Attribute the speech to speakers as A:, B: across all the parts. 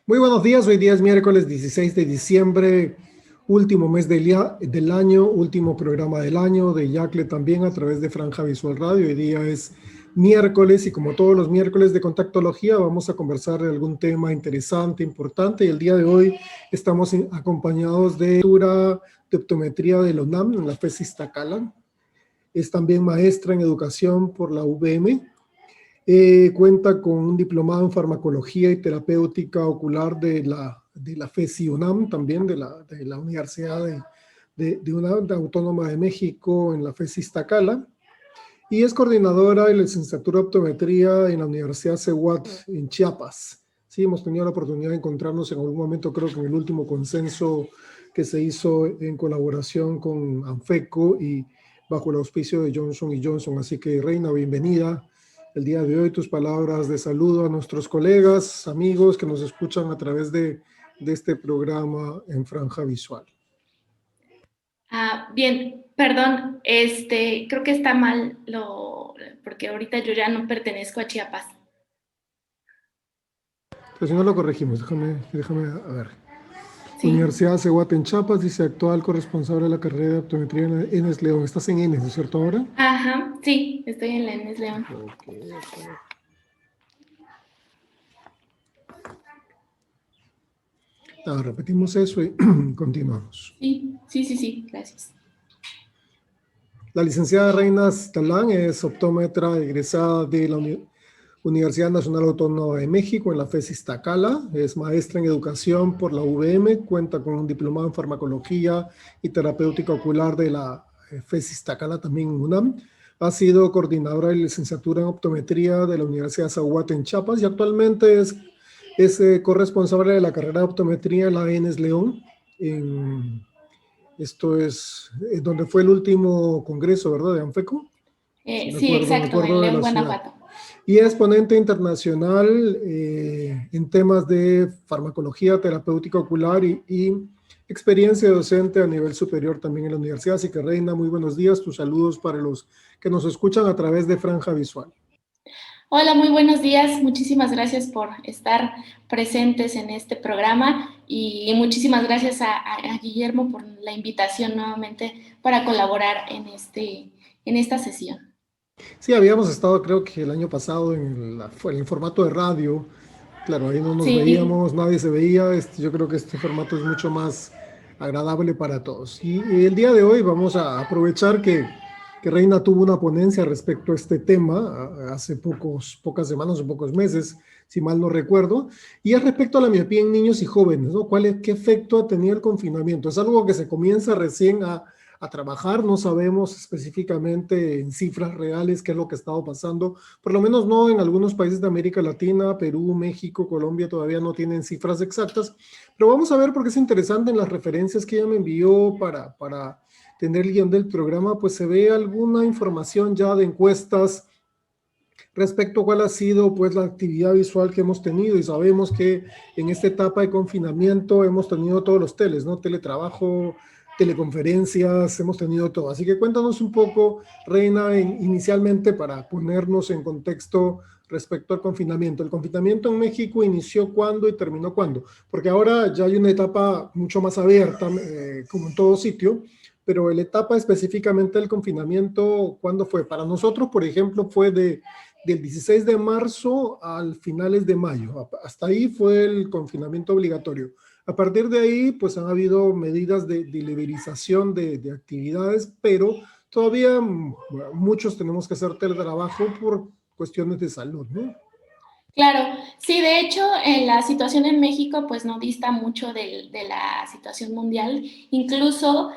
A: Muy buenos días, hoy día es miércoles 16 de diciembre, último mes del año, último programa del año de Yacle también a través de Franja Visual Radio. Hoy día es miércoles y como todos los miércoles de Contactología vamos a conversar de algún tema interesante, importante, y el día de hoy estamos acompañados de lectura de optometría de la UNAM en la FES Iztacala. Es también maestra en educación por la UVM. Cuenta con un diplomado en farmacología y terapéutica ocular de la FESI UNAM, también de la Universidad de Autónoma de México en la FESI Iztacala, y es coordinadora de la licenciatura de optometría en la Universidad CEUAT en Chiapas. Sí, hemos tenido la oportunidad de encontrarnos en algún momento, creo que en el último consenso que se hizo en colaboración con Anfeco y bajo el auspicio de Johnson & Johnson. Así que, Reina, bienvenida. El día de hoy, tus palabras de saludo a nuestros colegas, amigos que nos escuchan a través de este programa en Franja Visual.
B: Bien, perdón, creo que está mal porque ahorita yo ya no pertenezco a Chiapas.
A: Pues si no lo corregimos, déjame a ver.
B: Sí.
A: Universidad CEUAT en Chiapas, dice actual corresponsable de la carrera de optometría en Enes León. ¿Estás en Enes, ¿no es cierto ahora?
B: Ajá, sí, estoy en la Enes León.
A: Okay. Repetimos eso y continuamos.
B: Sí, gracias.
A: La licenciada Reina Talán es optómetra egresada de la Universidad Nacional Autónoma de México en la FES Iztacala, es maestra en educación por la UVM, cuenta con un diplomado en farmacología y terapéutica ocular de la FES Iztacala, también en UNAM. Ha sido coordinadora de licenciatura en optometría de la Universidad CEUAT en Chiapas y actualmente es corresponsable de la carrera de optometría en la Enes León. Esto es donde fue el último congreso, ¿verdad? De Anfeco.
B: Sí, exacto, en León, Guanajuato.
A: Y es ponente internacional en temas de farmacología terapéutica ocular y experiencia docente a nivel superior también en la universidad. Así que, Reina, muy buenos días. Tus saludos para los que nos escuchan a través de Franja Visual.
B: Hola, muy buenos días. Muchísimas gracias por estar presentes en este programa y muchísimas gracias a Guillermo por la invitación nuevamente para colaborar en esta sesión.
A: Sí, habíamos estado, creo que el año pasado en el formato de radio. Claro, ahí no nos veíamos, nadie se veía. Yo creo que este formato es mucho más agradable para todos. Y el día de hoy vamos a aprovechar que Reina tuvo una ponencia respecto a este tema hace pocas semanas o pocos meses, si mal no recuerdo, y es respecto a la miopía en niños y jóvenes, ¿no? ¿Qué efecto ha tenido el confinamiento? Es algo que se comienza recién a trabajar, no sabemos específicamente en cifras reales qué es lo que ha estado pasando, por lo menos no en algunos países de América Latina, Perú, México, Colombia todavía no tienen cifras exactas, pero vamos a ver porque es interesante en las referencias que ella me envió para tener el guión del programa, pues se ve alguna información ya de encuestas respecto a cuál ha sido pues la actividad visual que hemos tenido, y sabemos que en esta etapa de confinamiento hemos tenido todos los teles, ¿no? Teletrabajo, teleconferencias, hemos tenido todo. Así que cuéntanos un poco, Reina, inicialmente para ponernos en contexto respecto al confinamiento. ¿El confinamiento en México inició cuándo y terminó cuándo? Porque ahora ya hay una etapa mucho más abierta, como en todo sitio, pero la etapa específicamente del confinamiento, ¿cuándo fue? Para nosotros, por ejemplo, fue del 16 de marzo al finales de mayo. Hasta ahí fue el confinamiento obligatorio. A partir de ahí, pues han habido medidas de liberalización de actividades, pero todavía muchos tenemos que hacer teletrabajo por cuestiones de salud, ¿no?
B: Claro, sí, de hecho, la situación en México pues no dista mucho de la situación mundial. Incluso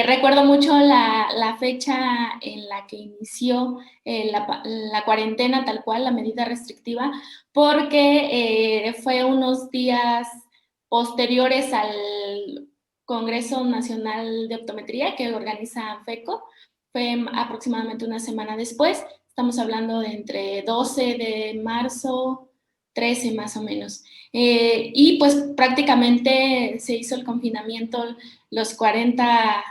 B: recuerdo mucho la fecha en la que inició la cuarentena tal cual, la medida restrictiva, porque fue unos días posteriores al Congreso Nacional de Optometría que organiza ANFECO. Fue aproximadamente una semana después. Estamos hablando de entre 12 de marzo, 13 más o menos. Y pues prácticamente se hizo el confinamiento los 40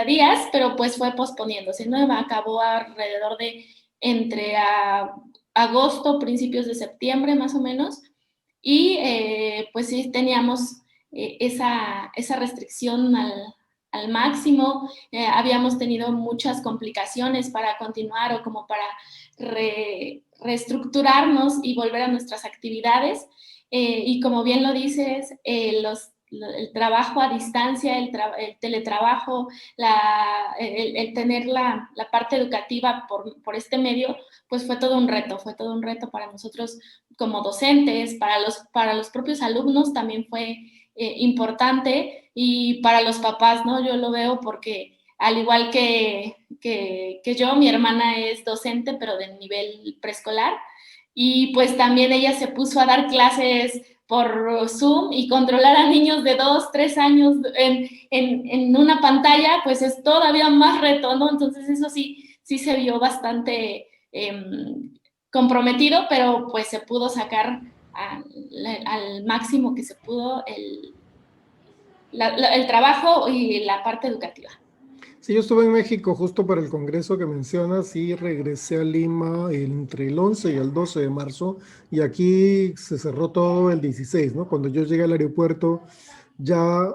B: días, pero pues fue posponiéndose, ¿no? Acabó alrededor de entre agosto, principios de septiembre más o menos. Y pues sí teníamos esa restricción al máximo. Habíamos tenido muchas complicaciones para continuar o como para reestructurarnos y volver a nuestras actividades. Y como bien lo dices, el trabajo a distancia, el teletrabajo, el tener la parte educativa por este medio, pues fue todo un reto para nosotros como docentes, para los propios alumnos también fue importante, y para los papás, ¿no? Yo lo veo porque al igual que yo, mi hermana es docente, pero de nivel preescolar, y pues también ella se puso a dar clases por Zoom, y controlar a niños de 2, 3 años en una pantalla, pues es todavía más reto, ¿no? Entonces eso sí se vio bastante comprometido, pero pues se pudo sacar al máximo que se pudo el trabajo y la parte educativa.
A: Sí, yo estuve en México justo para el congreso que mencionas y regresé a Lima entre el 11 y el 12 de marzo, y aquí se cerró todo el 16, ¿no? Cuando yo llegué al aeropuerto ya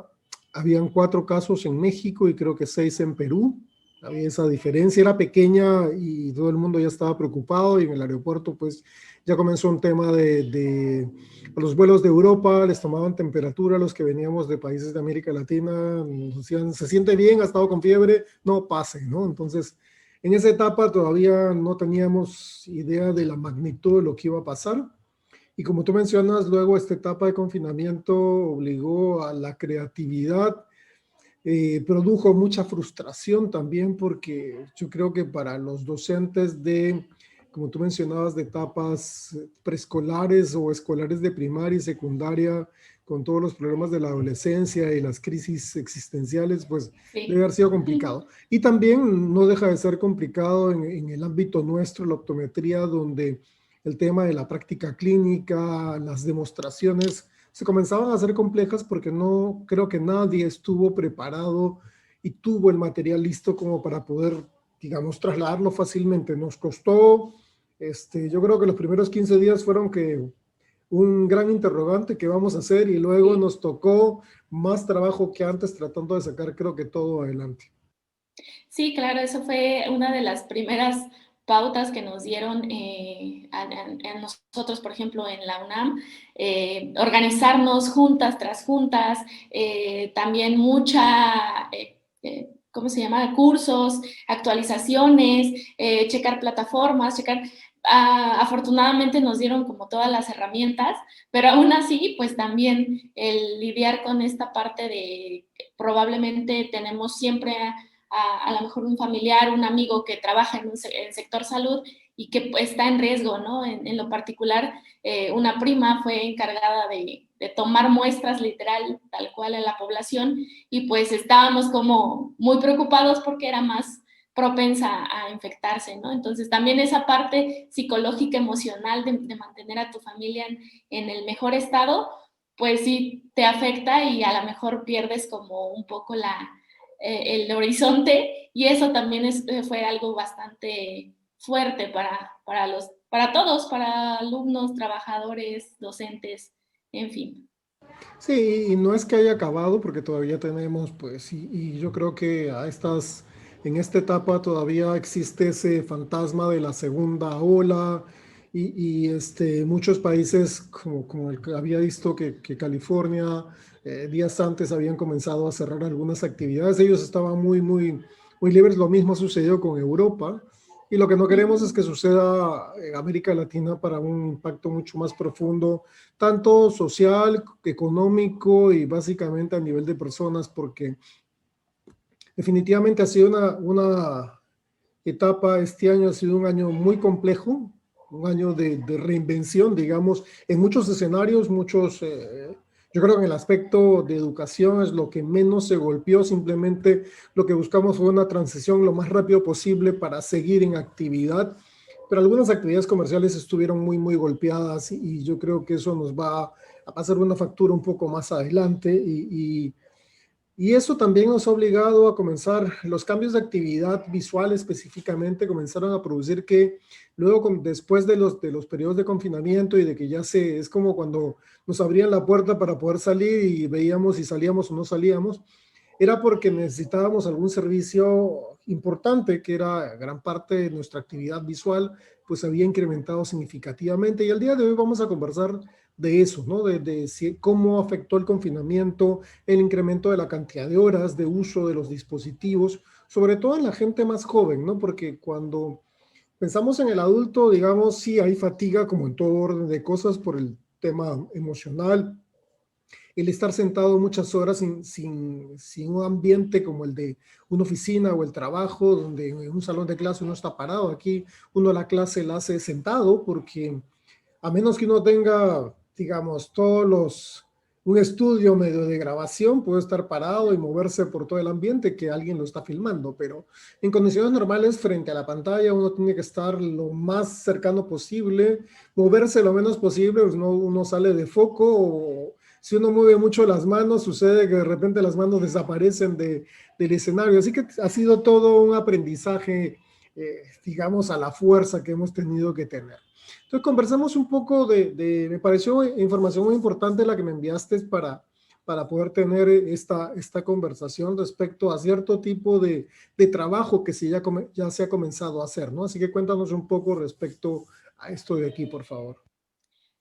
A: habían 4 casos en México y creo que 6 en Perú. Había esa diferencia, era pequeña y todo el mundo ya estaba preocupado, y en el aeropuerto pues ya comenzó un tema de los vuelos de Europa, les tomaban temperatura a los que veníamos de países de América Latina, nos decían, ¿se siente bien? ¿Ha estado con fiebre? No, pase, ¿no? Entonces, en esa etapa todavía no teníamos idea de la magnitud de lo que iba a pasar. Y como tú mencionas, luego esta etapa de confinamiento obligó a la creatividad, produjo mucha frustración también, porque yo creo que para los docentes como tú mencionabas, de etapas preescolares o escolares de primaria y secundaria, con todos los problemas de la adolescencia y las crisis existenciales, pues
B: Sí.
A: debe haber sido complicado. Y también no deja de ser complicado en el ámbito nuestro, la optometría, donde el tema de la práctica clínica, las demostraciones, se comenzaban a hacer complejas porque no creo que nadie estuvo preparado y tuvo el material listo como para poder, digamos, trasladarlo fácilmente. Nos costó, yo creo que los primeros 15 días fueron que un gran interrogante, ¿qué vamos a hacer? Y luego nos tocó más trabajo que antes tratando de sacar, creo que todo adelante.
B: Sí, claro, eso fue una de las primeras pautas que nos dieron a nosotros, por ejemplo, en la UNAM, organizarnos juntas tras juntas, también ¿cómo se llama? Cursos, actualizaciones, checar plataformas, afortunadamente nos dieron como todas las herramientas, pero aún así, pues también el lidiar con esta parte de probablemente tenemos siempre a lo mejor un familiar, un amigo que trabaja en sector salud y que pues, está en riesgo, ¿no? En lo particular, una prima fue encargada de tomar muestras literal, tal cual, a la población, y pues estábamos como muy preocupados porque era más propensa a infectarse, ¿no? Entonces también esa parte psicológica, emocional de mantener a tu familia en el mejor estado, pues sí te afecta y a lo mejor pierdes como un poco el horizonte, y eso también fue algo bastante fuerte para todos, para alumnos, trabajadores, docentes, en fin.
A: Sí, y no es que haya acabado, porque todavía tenemos, pues, y yo creo que en esta etapa todavía existe ese fantasma de la segunda ola, muchos países, como el que había visto que California, días antes habían comenzado a cerrar algunas actividades, ellos estaban muy, muy, muy libres, lo mismo sucedió con Europa, y lo que no queremos es que suceda en América Latina para un impacto mucho más profundo, tanto social, económico y básicamente a nivel de personas, porque definitivamente ha sido una etapa, este año ha sido un año muy complejo, un año de reinvención, digamos, en muchos escenarios, yo creo que en el aspecto de educación es lo que menos se golpeó, simplemente lo que buscamos fue una transición lo más rápido posible para seguir en actividad, pero algunas actividades comerciales estuvieron muy, muy golpeadas, y yo creo que eso nos va a pasar una factura un poco más adelante, y Y eso también nos ha obligado a comenzar, los cambios de actividad visual específicamente comenzaron a producir que luego, después de los periodos de confinamiento y de que ya es como cuando nos abrían la puerta para poder salir y veíamos si salíamos o no salíamos, era porque necesitábamos algún servicio importante, que era gran parte de nuestra actividad visual, pues había incrementado significativamente. Y al día de hoy vamos a conversar de eso, ¿no? Cómo afectó el confinamiento, el incremento de la cantidad de horas de uso de los dispositivos, sobre todo en la gente más joven, ¿no? Porque cuando pensamos en el adulto, digamos, sí hay fatiga como en todo orden de cosas por el tema emocional, el estar sentado muchas horas sin un ambiente como el de una oficina o el trabajo, donde en un salón de clase uno está parado. Aquí uno la clase la hace sentado porque a menos que uno tenga, digamos, un estudio medio de grabación, puede estar parado y moverse por todo el ambiente que alguien lo está filmando, pero en condiciones normales frente a la pantalla uno tiene que estar lo más cercano posible, moverse lo menos posible, pues no, uno sale de foco o si uno mueve mucho las manos, sucede que de repente las manos desaparecen del escenario. Así que ha sido todo un aprendizaje, digamos, a la fuerza que hemos tenido que tener. Entonces conversamos un poco me pareció información muy importante la que me enviaste para poder tener esta conversación respecto a cierto tipo de trabajo que sí ya se ha comenzado a hacer, ¿no? Así que cuéntanos un poco respecto a esto de aquí, por favor.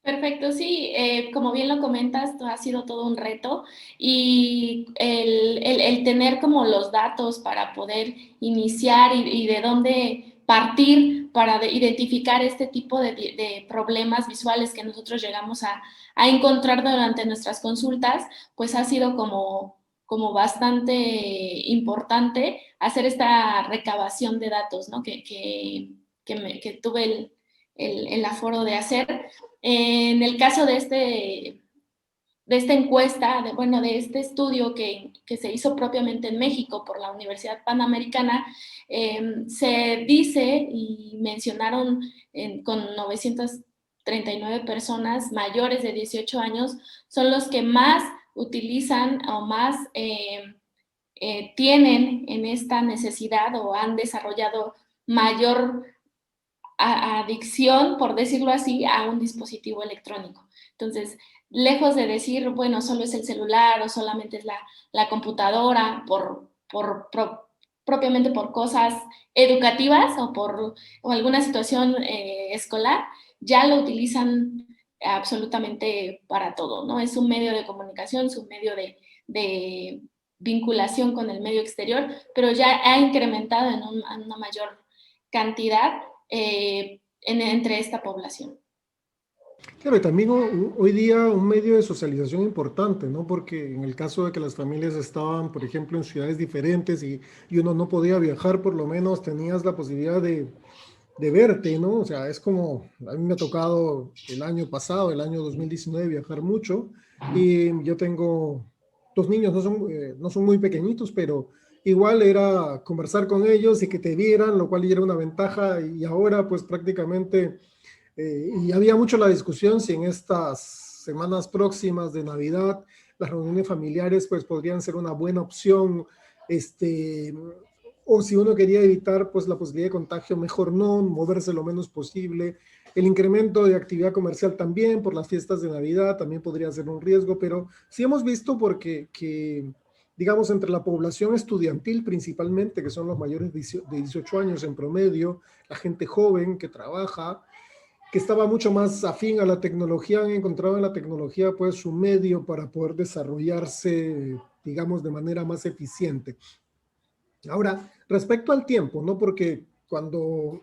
B: Perfecto, sí, como bien lo comentas, ha sido todo un reto y el tener como los datos para poder iniciar y de dónde partir para identificar este tipo de problemas visuales que nosotros llegamos a encontrar durante nuestras consultas, pues ha sido como bastante importante hacer esta recabación de datos, ¿no? Que tuve el aforo de hacer. En el caso de esta encuesta, de este estudio que se hizo propiamente en México por la Universidad Panamericana, se dice y mencionaron con 939 personas mayores de 18 años, son los que más utilizan o más tienen en esta necesidad o han desarrollado mayor adicción, por decirlo así, a un dispositivo electrónico. Entonces, lejos de decir, bueno, solo es el celular o solamente es la computadora propiamente por cosas educativas o alguna situación escolar, ya lo utilizan absolutamente para todo, ¿no? Es un medio de comunicación, es un medio de vinculación con el medio exterior, pero ya ha incrementado en una mayor cantidad entre esta población.
A: Claro, y también hoy día un medio de socialización importante, ¿no? Porque en el caso de que las familias estaban, por ejemplo, en ciudades diferentes y uno no podía viajar, por lo menos tenías la posibilidad de verte, ¿no? O sea, es como, a mí me ha tocado el año pasado, el año 2019, viajar mucho y yo tengo dos niños, no son muy pequeñitos, pero igual era conversar con ellos y que te vieran, lo cual ya era una ventaja y ahora pues prácticamente y había mucho la discusión si en estas semanas próximas de Navidad las reuniones familiares pues podrían ser una buena opción, este, o si uno quería evitar pues la posibilidad de contagio, mejor no, moverse lo menos posible. El incremento de actividad comercial también por las fiestas de Navidad también podría ser un riesgo, pero sí hemos visto digamos, entre la población estudiantil principalmente, que son los mayores de 18 años en promedio, la gente joven que trabaja, que estaba mucho más afín a la tecnología, han encontrado en la tecnología pues un medio para poder desarrollarse, digamos, de manera más eficiente. Ahora, respecto al tiempo, ¿no? Porque cuando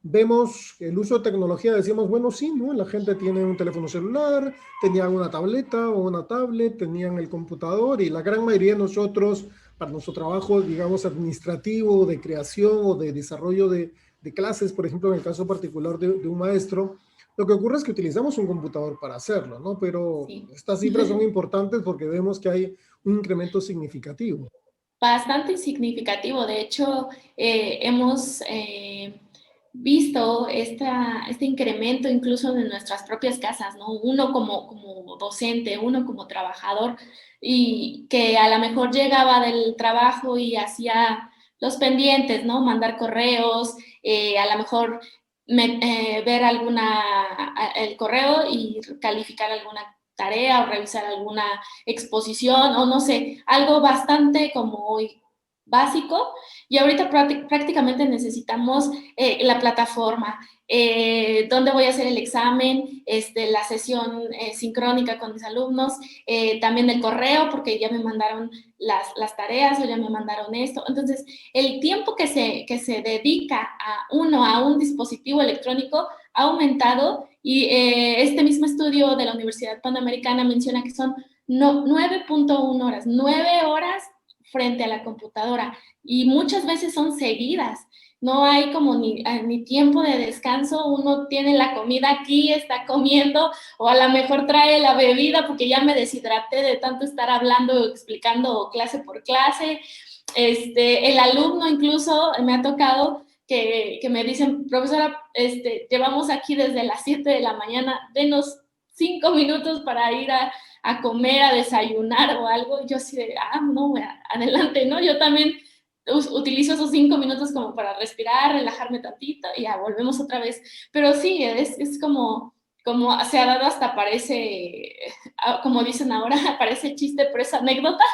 A: vemos el uso de tecnología decimos, bueno, sí, ¿no? La gente tiene un teléfono celular, tenían una tableta o una tablet, tenían el computador y la gran mayoría de nosotros, para nuestro trabajo, digamos, administrativo, de creación o de desarrollo de clases, por ejemplo, en el caso particular de un maestro, lo que ocurre es que utilizamos un computador para hacerlo, ¿no? Pero
B: Sí.
A: estas cifras son importantes porque vemos que hay un incremento significativo.
B: Bastante significativo. De hecho, hemos visto este incremento incluso de nuestras propias casas, ¿no? Uno como docente, uno como trabajador, y que a lo mejor llegaba del trabajo y hacía los pendientes, ¿no? Mandar correos, a lo mejor ver el correo y calificar alguna tarea o revisar alguna exposición o no sé, algo bastante como básico, y ahorita prácticamente necesitamos la plataforma, dónde voy a hacer el examen, la sesión sincrónica con mis alumnos, también el correo, porque ya me mandaron las tareas o ya me mandaron esto. Entonces, el tiempo que se dedica a un dispositivo electrónico ha aumentado, y este mismo estudio de la Universidad Panamericana menciona que son 9.1 horas, 9 horas frente a la computadora, y muchas veces son seguidas. No hay como ni tiempo de descanso, uno tiene la comida aquí, está comiendo, o a lo mejor trae la bebida porque ya me deshidraté de tanto estar hablando, explicando clase por clase. El alumno incluso me ha tocado que me dicen, profesora, llevamos aquí desde las 7 de la mañana, denos 5 minutos para ir a comer, a desayunar o algo. Yo así de, no, adelante, ¿no? Yo también utilizo esos 5 minutos como para respirar, relajarme tantito y ya volvemos otra vez. Pero sí, es como se ha dado, hasta parece, como dicen ahora, parece chiste, pero es anécdota.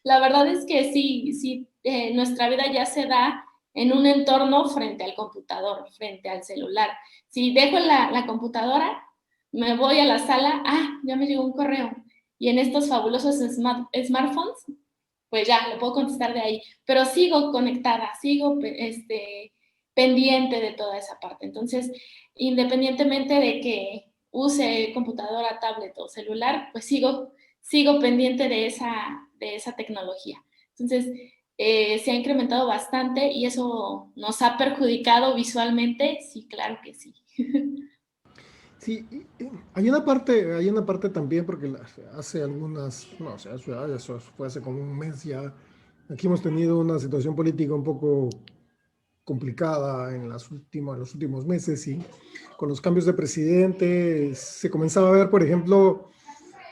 B: La verdad es que sí, nuestra vida ya se da en un entorno frente al computador, frente al celular. Si dejo la computadora, me voy a la sala, ya me llegó un correo. Y en estos fabulosos smartphones, pues ya, lo puedo contestar de ahí. Pero sigo conectada, sigo pendiente de toda esa parte. Entonces, independientemente de que use computadora, tablet o celular, pues sigo pendiente de esa tecnología. Entonces, se ha incrementado bastante y eso nos ha perjudicado visualmente. Sí, claro que sí.
A: Sí, hay una parte también, porque hace algunas, no sé, eso fue hace como un mes ya, aquí hemos tenido una situación política un poco complicada en los últimos meses, y con los cambios de presidente se comenzaba a ver, por ejemplo,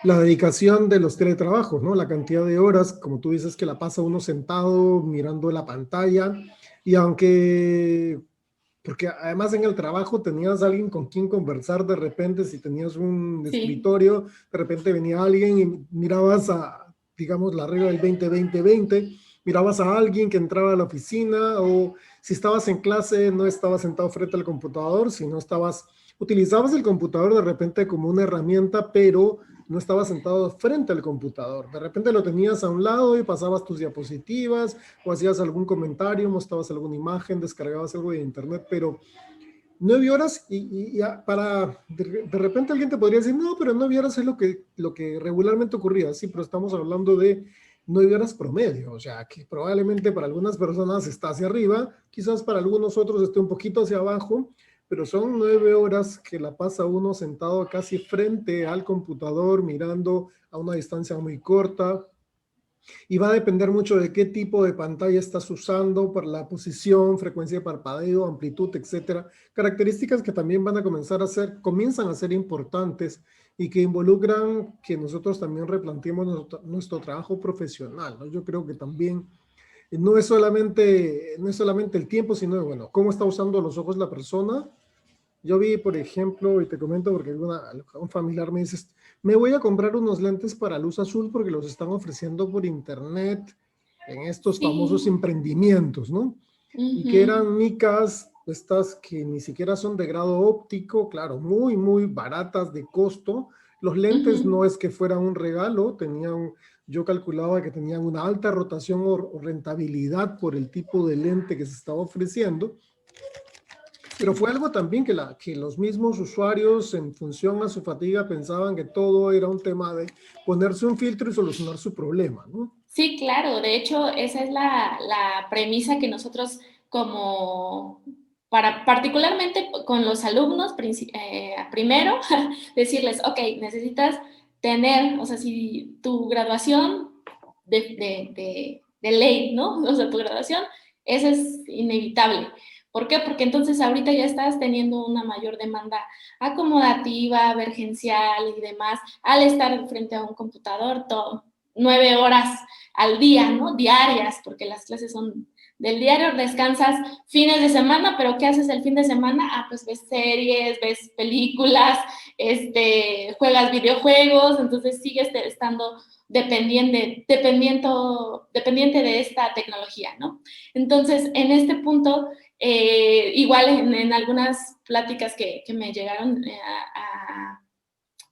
A: la dedicación de los teletrabajos, ¿no? La cantidad de horas, como tú dices, que la pasa uno sentado mirando la pantalla, y aunque porque además en el trabajo tenías alguien con quien conversar de repente, si tenías un
B: Sí,
A: escritorio, de repente venía alguien y mirabas digamos, la regla del 20-20-20, mirabas a alguien que entraba a la oficina, o si estabas en clase no estabas sentado frente al computador, sino utilizabas el computador de repente como una herramienta, pero no estabas sentado frente al computador. De repente lo tenías a un lado y pasabas tus diapositivas, o hacías algún comentario, mostrabas alguna imagen, descargabas algo de internet, pero 9 horas de repente alguien te podría decir, no, pero 9 horas es lo que regularmente ocurría, sí, pero estamos hablando de 9 horas promedio, o sea, que probablemente para algunas personas está hacia arriba, quizás para algunos otros esté un poquito hacia abajo, pero son 9 horas que la pasa uno sentado casi frente al computador, mirando a una distancia muy corta, y va a depender mucho de qué tipo de pantalla estás usando, para la posición, frecuencia de parpadeo, amplitud, etcétera. Características que también comienzan a ser importantes, y que involucran que nosotros también replanteemos nuestro trabajo profesional, ¿no? Yo creo que también no es solamente el tiempo, sino, bueno, cómo está usando los ojos la persona. Yo vi, por ejemplo, y te comento porque un familiar me dice, me voy a comprar unos lentes para luz azul porque los están ofreciendo por internet en estos famosos
B: sí.
A: emprendimientos, ¿no? Y que
B: Ujú,
A: eran micas, estas que ni siquiera son de grado óptico, claro, muy, muy baratas de costo. Los lentes no
B: ujú.
A: es que fueran un regalo, yo calculaba que tenían una alta rotación o rentabilidad por el tipo de lente que se estaba ofreciendo, pero fue algo también que los mismos usuarios, en función a su fatiga, pensaban que todo era un tema de ponerse un filtro y solucionar su problema, ¿no?
B: Sí, claro. De hecho, esa es la premisa que nosotros como, particularmente con los alumnos, primero, decirles, ok, necesitas tener, o sea, si tu graduación de ley, ¿no? O sea, tu graduación, eso es inevitable. ¿Por qué? Porque entonces ahorita ya estás teniendo una mayor demanda acomodativa, emergencial y demás, al estar frente a un computador todo, 9 horas al día, ¿no? Diarias, porque las clases son del diario, descansas fines de semana, pero ¿qué haces el fin de semana? Ah, pues ves series, ves películas, juegas videojuegos, entonces sigues estando dependiente de esta tecnología, ¿no? Entonces, en este punto, igual en algunas pláticas que me llegaron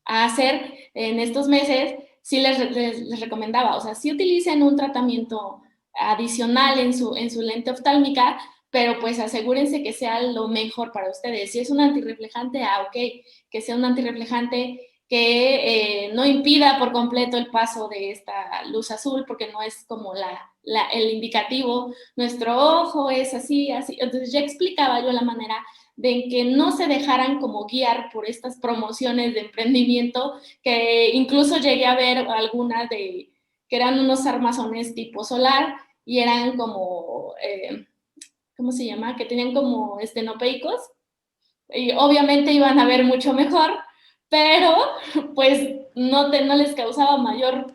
B: a hacer en estos meses, sí les recomendaba, o sea, sí utilicen un tratamiento adicional en su lente oftálmica, pero pues asegúrense que sea lo mejor para ustedes. Si es un antirreflejante, ok, que sea un antirreflejante que no impida por completo el paso de esta luz azul, porque no es como el indicativo. Nuestro ojo es así, así. Entonces ya explicaba yo la manera de que no se dejaran como guiar por estas promociones de emprendimiento, que incluso llegué a ver algunas que eran unos armazones tipo solar y eran como, ¿cómo se llama? Que tenían como estenopeicos y obviamente iban a ver mucho mejor, pero pues no les causaba mayor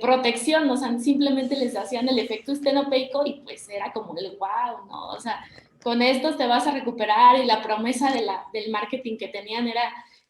B: protección, o sea, simplemente les hacían el efecto estenopeico y pues era como el wow, ¿no? O sea, con estos te vas a recuperar y la promesa del marketing que tenían era,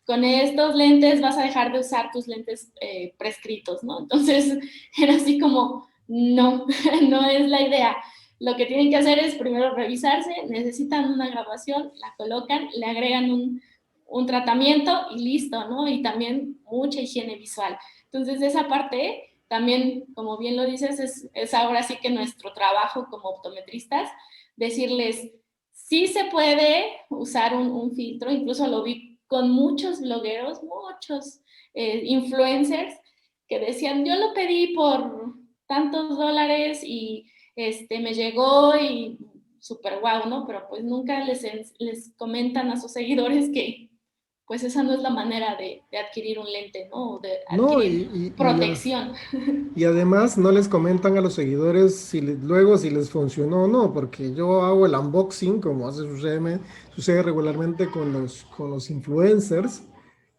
B: con estos lentes vas a dejar de usar tus lentes prescritos, ¿no? Entonces era así como, no, no es la idea. Lo que tienen que hacer es primero revisarse, necesitan una graduación, la colocan, le agregan un tratamiento y listo, ¿no? Y también mucha higiene visual. Entonces, esa parte también, como bien lo dices, es ahora sí que nuestro trabajo como optometristas, decirles, sí se puede usar un filtro, incluso lo vi con muchos blogueros, muchos influencers que decían, yo lo pedí por tantos dólares y me llegó y súper guau, ¿no? Pero pues nunca les comentan a sus seguidores que pues esa no es la manera de adquirir un lente, ¿no? O de
A: No,
B: adquirir protección.
A: y además no les comentan a los seguidores luego si les funcionó o no, porque yo hago el unboxing, como sucede regularmente con los influencers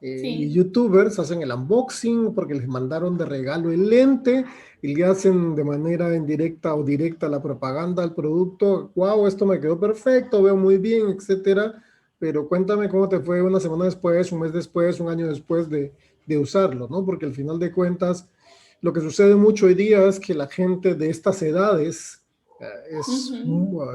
A: y
B: Sí,
A: youtubers, hacen el unboxing porque les mandaron de regalo el lente y le hacen de manera indirecta o directa la propaganda al producto. Wow, esto me quedó perfecto, veo muy bien, etcétera. Pero cuéntame cómo te fue una semana después, un mes después, un año después de usarlo, ¿no? Porque al final de cuentas lo que sucede mucho hoy día es que la gente de estas edades es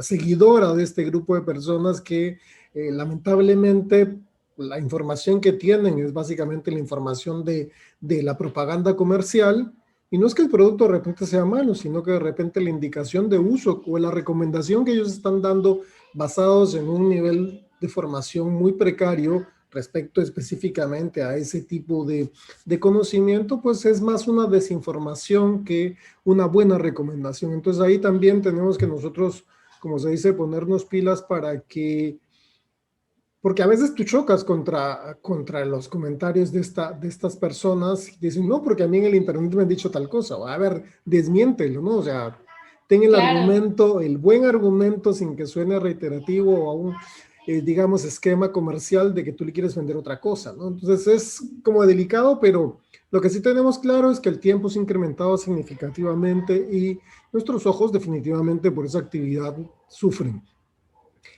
A: seguidora de este grupo de personas que lamentablemente la información que tienen es básicamente la información de la propaganda comercial. Y no es que el producto de repente sea malo, sino que de repente la indicación de uso o la recomendación que ellos están dando basados en un nivel de formación muy precario respecto específicamente a ese tipo de conocimiento, pues es más una desinformación que una buena recomendación. Entonces ahí también tenemos que nosotros, como se dice, ponernos pilas para que, porque a veces tú chocas contra los comentarios de estas personas y dicen, no, porque a mí en el internet me han dicho tal cosa. O, a ver, desmiéntelo, ¿no? O sea, ten el
B: claro.
A: argumento, el buen argumento sin que suene reiterativo o a un, digamos, esquema comercial de que tú le quieres vender otra cosa, ¿no? Entonces es como delicado, pero lo que sí tenemos claro es que el tiempo se ha incrementado significativamente y nuestros ojos definitivamente por esa actividad sufren.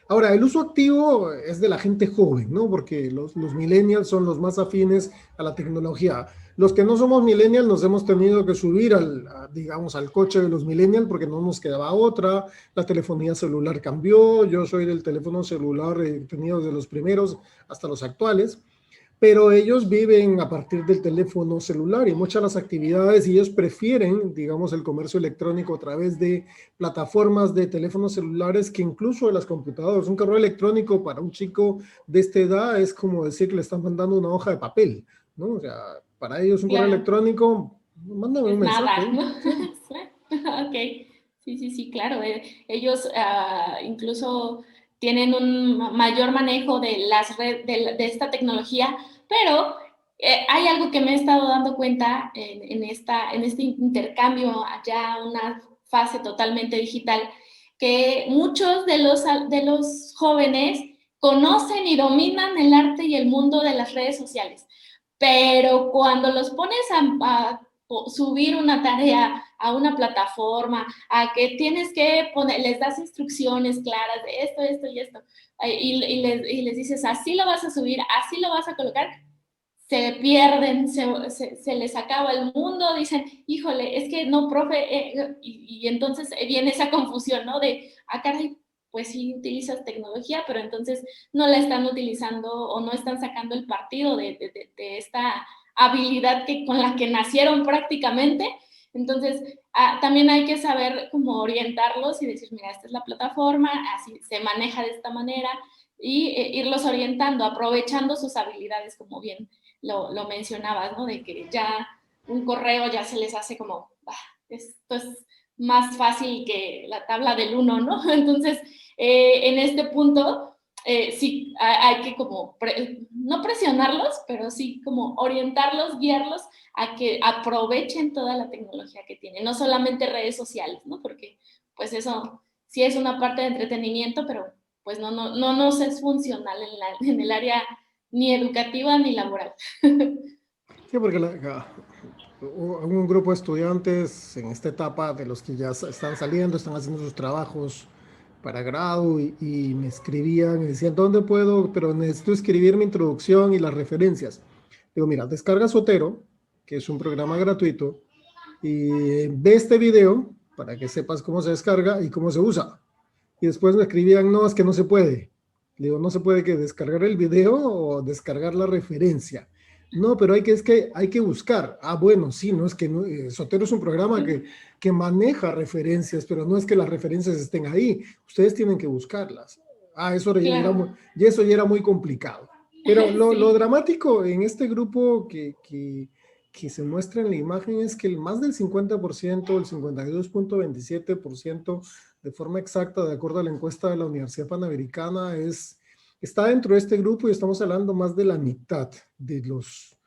A: Ahora, el uso activo es de la gente joven, ¿no? Porque los millennials son los más afines a la tecnología. Los que no somos millennials nos hemos tenido que subir digamos, al coche de los millennials porque no nos quedaba otra. La telefonía celular cambió. Yo soy del teléfono celular tenido de los primeros hasta los actuales, pero ellos viven a partir del teléfono celular y muchas de las actividades y ellos prefieren, digamos, el comercio electrónico a través de plataformas de teléfonos celulares que incluso de las computadoras. Un correo electrónico para un chico de esta edad es como decir que le están mandando una hoja de papel, ¿no? O sea, para ellos un correo
B: Claro,
A: electrónico, mándame un
B: es nada,
A: mensaje,
B: ¿no?
A: ¿sí?
B: Ok, sí, sí, sí, claro. Ellos incluso tienen un mayor manejo de de esta tecnología, pero hay algo que me he estado dando cuenta en este intercambio, ya una fase totalmente digital, que muchos de los jóvenes conocen y dominan el arte y el mundo de las redes sociales, pero cuando los pones a subir una tarea a una plataforma, a que tienes que poner, les das instrucciones claras de esto, esto y esto, y les dices, así lo vas a subir, así lo vas a colocar, se pierden, se les acaba el mundo, dicen, híjole, es que no, profe, y entonces viene esa confusión, ¿no? De, caray, pues sí utilizas tecnología, pero entonces no la están utilizando o no están sacando el partido de esta habilidad con la que nacieron prácticamente. Entonces, también hay que saber cómo orientarlos y decir, mira, esta es la plataforma, así se maneja de esta manera, y irlos orientando, aprovechando sus habilidades, como bien lo mencionabas, ¿no? De que ya un correo ya se les hace como, esto es más fácil que la tabla del 1, ¿no? Entonces, en este punto, sí hay que como, no presionarlos, pero sí como orientarlos, guiarlos a que aprovechen toda la tecnología que tienen, no solamente redes sociales, ¿no? Porque pues eso sí es una parte de entretenimiento, pero pues no nos es funcional en el área ni educativa ni laboral.
A: Sí, porque un grupo de estudiantes en esta etapa de los que ya están saliendo, están haciendo sus trabajos para grado y me escribían y decían, ¿dónde puedo? Pero necesito escribir mi introducción y las referencias. Digo, mira, descarga Zotero, que es un programa gratuito, y ve este video para que sepas cómo se descarga y cómo se usa. Y después me escribían, no, es que no se puede. Le digo, no se puede que descargar el video o descargar la referencia. No, pero es que hay que buscar. Bueno, sí, no es que no, Zotero es un programa que maneja referencias, pero no es que las referencias estén ahí. Ustedes tienen que buscarlas.
B: Claro.
A: Y eso ya era muy complicado. Pero lo
B: Sí.
A: dramático en este grupo que se muestra en la imagen es que más del 50%, el 52.27%, de forma exacta, de acuerdo a la encuesta de la Universidad Panamericana, está dentro de este grupo y estamos hablando más de la mitad de los,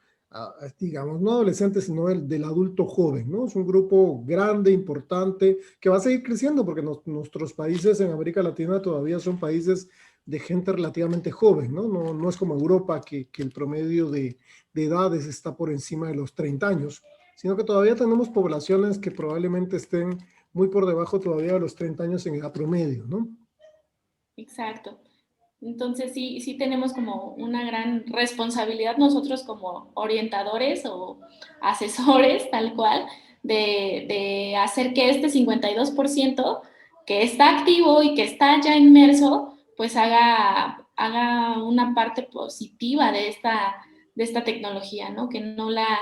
A: digamos, no adolescentes, sino del adulto joven, ¿no? Es un grupo grande, importante, que va a seguir creciendo porque nuestros países en América Latina todavía son países de gente relativamente joven, ¿no? No es como Europa que el promedio de edades está por encima de los 30 años, sino que todavía tenemos poblaciones que probablemente estén muy por debajo todavía de los 30 años en edad promedio, ¿no?
B: Exacto. Entonces sí tenemos como una gran responsabilidad nosotros como orientadores o asesores, tal cual, de hacer que este 52% que está activo y que está ya inmerso, pues haga una parte positiva de esta tecnología, ¿no? Que no la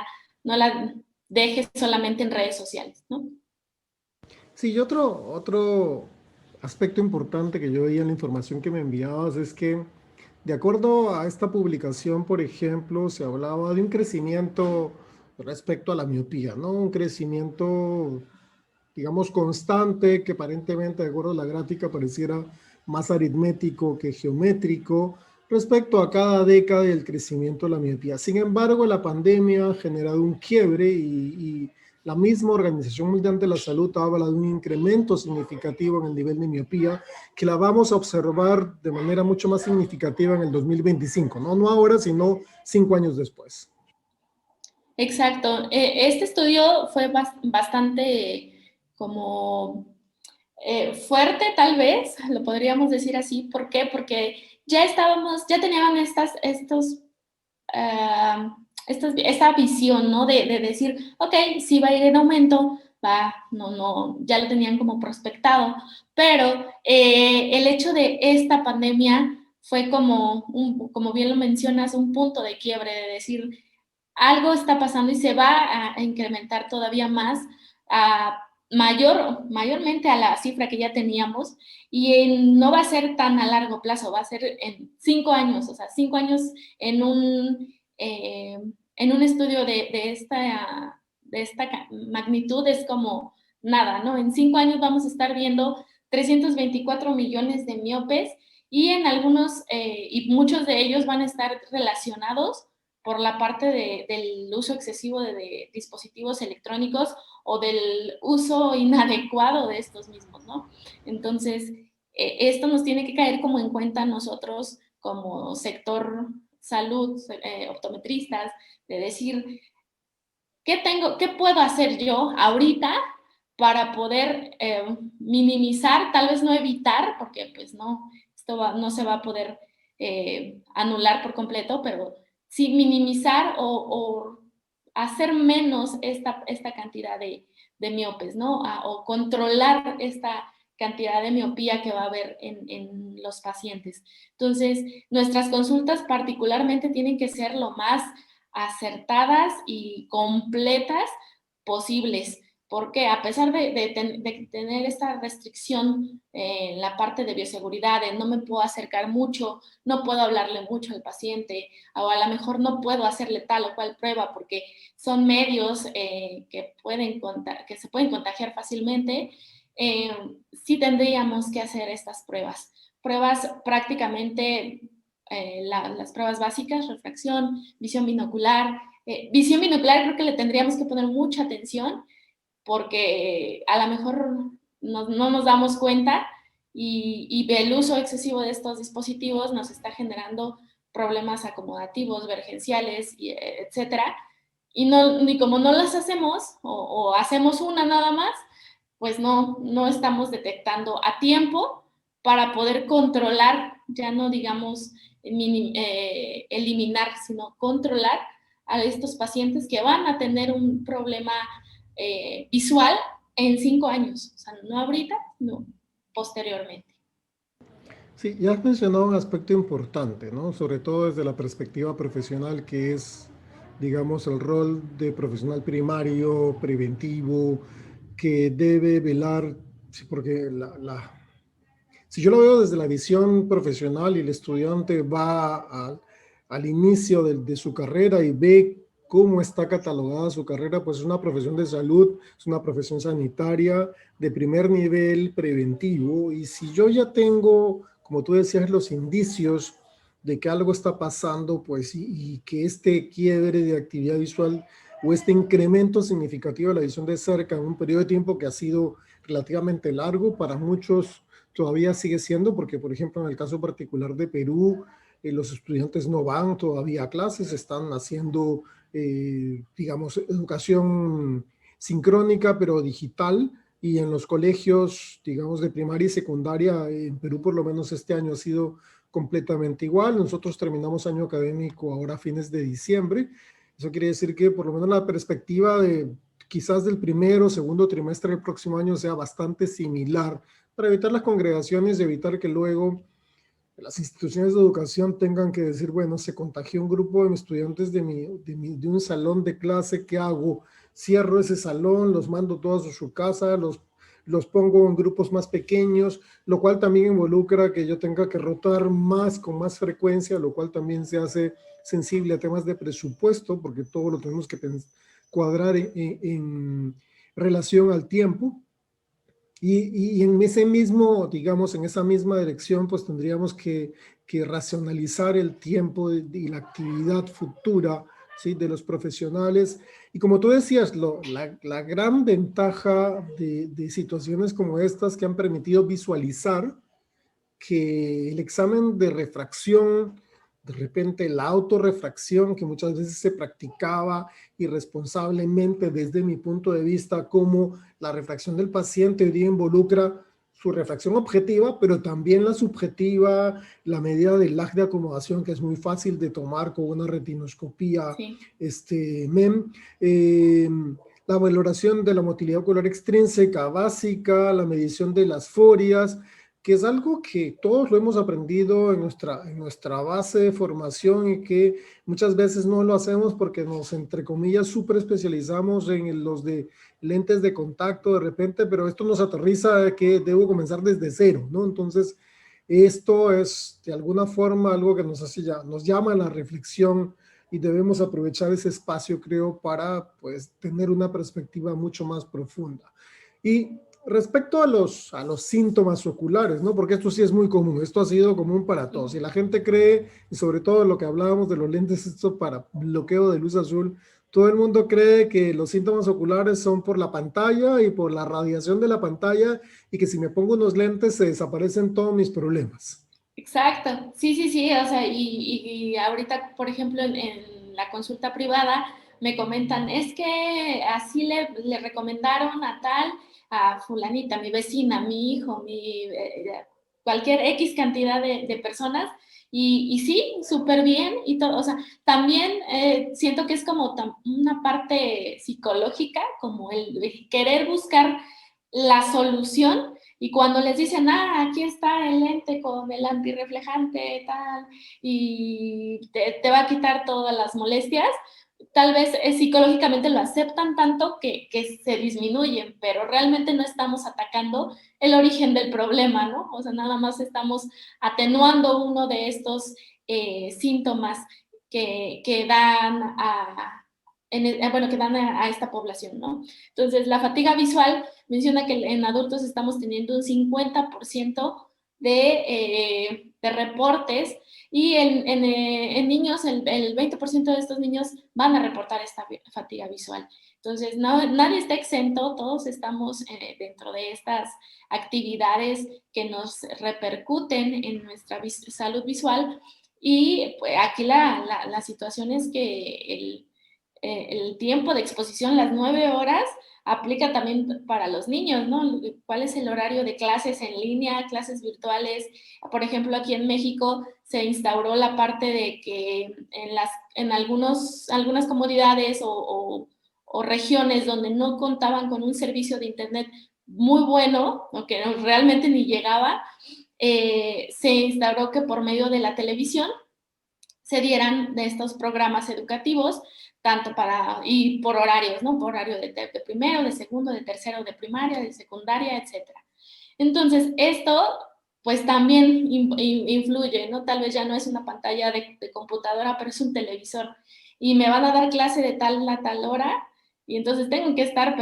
B: deje solamente en redes sociales, ¿no?
A: Sí, y otro aspecto importante que yo veía en la información que me enviabas es que, de acuerdo a esta publicación, por ejemplo, se hablaba de un crecimiento respecto a la miopía, ¿no? Un crecimiento, digamos, constante, que aparentemente, de acuerdo a la gráfica, pareciera más aritmético que geométrico respecto a cada década del crecimiento de la miopía. Sin embargo, la pandemia ha generado un quiebre y la misma Organización Mundial de la Salud habla de un incremento significativo en el nivel de miopía que la vamos a observar de manera mucho más significativa en el 2025, no ahora, sino 5 años después.
B: Exacto. Este estudio fue bastante como fuerte, tal vez, lo podríamos decir así. ¿Por qué? Porque ya tenían esta visión, ¿no? De decir, ok, sí va a ir en aumento, ya lo tenían como prospectado, pero el hecho de esta pandemia fue como bien lo mencionas, un punto de quiebre, de decir, algo está pasando y se va a incrementar todavía más, mayormente a la cifra que ya teníamos, y no va a ser tan a largo plazo, va a ser en 5 años, o sea, 5 años en un estudio de esta magnitud es como nada, ¿no? En 5 años vamos a estar viendo 324 millones de miopes y y muchos de ellos van a estar relacionados por la parte del uso excesivo de dispositivos electrónicos o del uso inadecuado de estos mismos, ¿no? Entonces, esto nos tiene que caer como en cuenta nosotros como sector salud, optometristas, de decir, ¿qué puedo hacer yo ahorita para poder minimizar, tal vez no evitar, porque pues no, no se va a poder anular por completo, pero sí minimizar o hacer menos esta cantidad de miopes, ¿no? O controlar esta cantidad de miopía que va a haber en los pacientes. Entonces, nuestras consultas particularmente tienen que ser lo más acertadas y completas posibles, porque a pesar de tener esta restricción en la parte de bioseguridad, de no me puedo acercar mucho, no puedo hablarle mucho al paciente, o a lo mejor no puedo hacerle tal o cual prueba porque son medios que se pueden contagiar fácilmente, sí tendríamos que hacer estas pruebas. Pruebas prácticamente las pruebas básicas, refracción, visión binocular. Visión binocular creo que le tendríamos que poner mucha atención porque a lo mejor no nos damos cuenta y el uso excesivo de estos dispositivos nos está generando problemas acomodativos, vergenciales, etcétera. Y ni como no las hacemos o hacemos una nada más, pues no estamos detectando a tiempo para poder controlar, ya no digamos eliminar, sino controlar a estos pacientes que van a tener un problema visual en 5 años. O sea, no ahorita, no posteriormente.
A: Sí, ya has mencionado un aspecto importante, ¿no? Sobre todo desde la perspectiva profesional, que es, digamos, el rol de profesional primario, preventivo, que debe velar, sí, porque si yo lo veo desde la visión profesional y el estudiante va al inicio de su carrera y ve cómo está catalogada su carrera, pues es una profesión de salud, es una profesión sanitaria de primer nivel preventivo. Y si yo ya tengo, como tú decías, los indicios de que algo está pasando, pues y que este quiebre de actividad visual o este incremento significativo de la visión de cerca en un periodo de tiempo que ha sido relativamente largo para muchos, todavía sigue siendo, porque por ejemplo en el caso particular de Perú, los estudiantes no van todavía a clases, están haciendo, digamos, educación sincrónica, pero digital, y en los colegios, digamos, de primaria y secundaria, en Perú por lo menos este año ha sido completamente igual. Nosotros terminamos año académico ahora a fines de diciembre. Eso quiere decir que por lo menos la perspectiva de quizás del primero o segundo trimestre del próximo año sea bastante similar, para evitar las congregaciones y evitar que luego las instituciones de educación tengan que decir, bueno, se contagió un grupo de estudiantes de un salón de clase, ¿qué hago? Cierro ese salón, los mando todos a su casa, los pongo en grupos más pequeños, lo cual también involucra que yo tenga que rotar más con más frecuencia, lo cual también se hace sensible a temas de presupuesto, porque todo lo tenemos que cuadrar en relación al tiempo. Y en ese mismo, digamos, en esa misma dirección, pues tendríamos que racionalizar el tiempo y la actividad futura, ¿sí? De los profesionales. Y como tú decías, la gran ventaja de situaciones como estas que han permitido visualizar que el examen de refracción, de repente la autorrefracción que muchas veces se practicaba irresponsablemente desde mi punto de vista, como la refracción del paciente hoy día involucra su refracción objetiva, pero también la subjetiva, la medida del lag de acomodación, que es muy fácil de tomar con una retinoscopía,
B: Sí.
A: MEM, la valoración de la motilidad ocular extrínseca básica, la medición de las forias, que es algo que todos lo hemos aprendido en nuestra base de formación y que muchas veces no lo hacemos porque nos, entre comillas, súper especializamos en los de lentes de contacto de repente, pero esto nos aterriza que debo comenzar desde cero, ¿no? Entonces, esto es de alguna forma algo que nos llama a la reflexión y debemos aprovechar ese espacio, creo, para pues tener una perspectiva mucho más profunda. Y Respecto a los síntomas oculares, ¿no? Porque esto sí es muy común, esto ha sido común para todos. Y la gente cree, y sobre todo lo que hablábamos de los lentes, esto para bloqueo de luz azul, todo el mundo cree que los síntomas oculares son por la pantalla y por la radiación de la pantalla, y que si me pongo unos lentes se desaparecen todos mis problemas.
B: Exacto, sí, sí, sí, o sea, y ahorita, por ejemplo, en la consulta privada me comentan, es que así le recomendaron a tal, a fulanita, mi vecina, mi hijo, cualquier X cantidad de personas, y sí, súper bien, y todo, o sea, también siento que es como una parte psicológica, como el querer buscar la solución y cuando les dicen, aquí está el lente con el antirreflejante, tal, y te va a quitar todas las molestias, tal vez psicológicamente lo aceptan tanto que se disminuyen, pero realmente no estamos atacando el origen del problema, ¿no? O sea, nada más estamos atenuando uno de estos síntomas que dan bueno, que dan a esta población, ¿no? Entonces, la fatiga visual menciona que en adultos estamos teniendo un 50% de reportes y en niños el 20% de estos niños van a reportar esta fatiga visual. Entonces, nadie está exento, todos estamos dentro de estas actividades que nos repercuten en nuestra salud visual y pues, aquí la situación es que el tiempo de exposición, las 9 horas, aplica también para los niños, ¿no? ¿Cuál es el horario de clases en línea, clases virtuales? Por ejemplo, aquí en México se instauró la parte de que en algunas comunidades o regiones donde no contaban con un servicio de internet muy bueno, o que realmente ni llegaba, se instauró que por medio de la televisión se dieran de estos programas educativos, tanto y por horarios, ¿no? Por horario de primero, de segundo, de tercero, de primaria, de secundaria, etcétera. Entonces, esto pues también influye, ¿no? Tal vez ya no es una pantalla de computadora, pero es un televisor. Y me van a dar clase de tal a tal hora, y entonces tengo que estar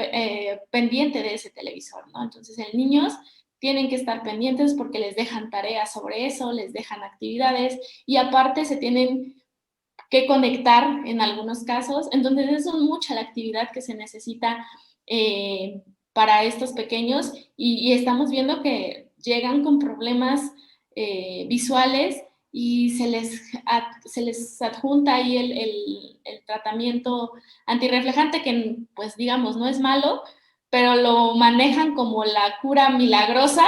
B: pendiente de ese televisor, ¿no? Entonces, en niños tienen que estar pendientes porque les dejan tareas sobre eso, les dejan actividades y aparte se tienen que conectar en algunos casos. Entonces, es mucha la actividad que se necesita para estos pequeños y estamos viendo que llegan con problemas visuales y se les adjunta ahí el tratamiento antirreflejante que, pues, digamos, no es malo, pero lo manejan como la cura milagrosa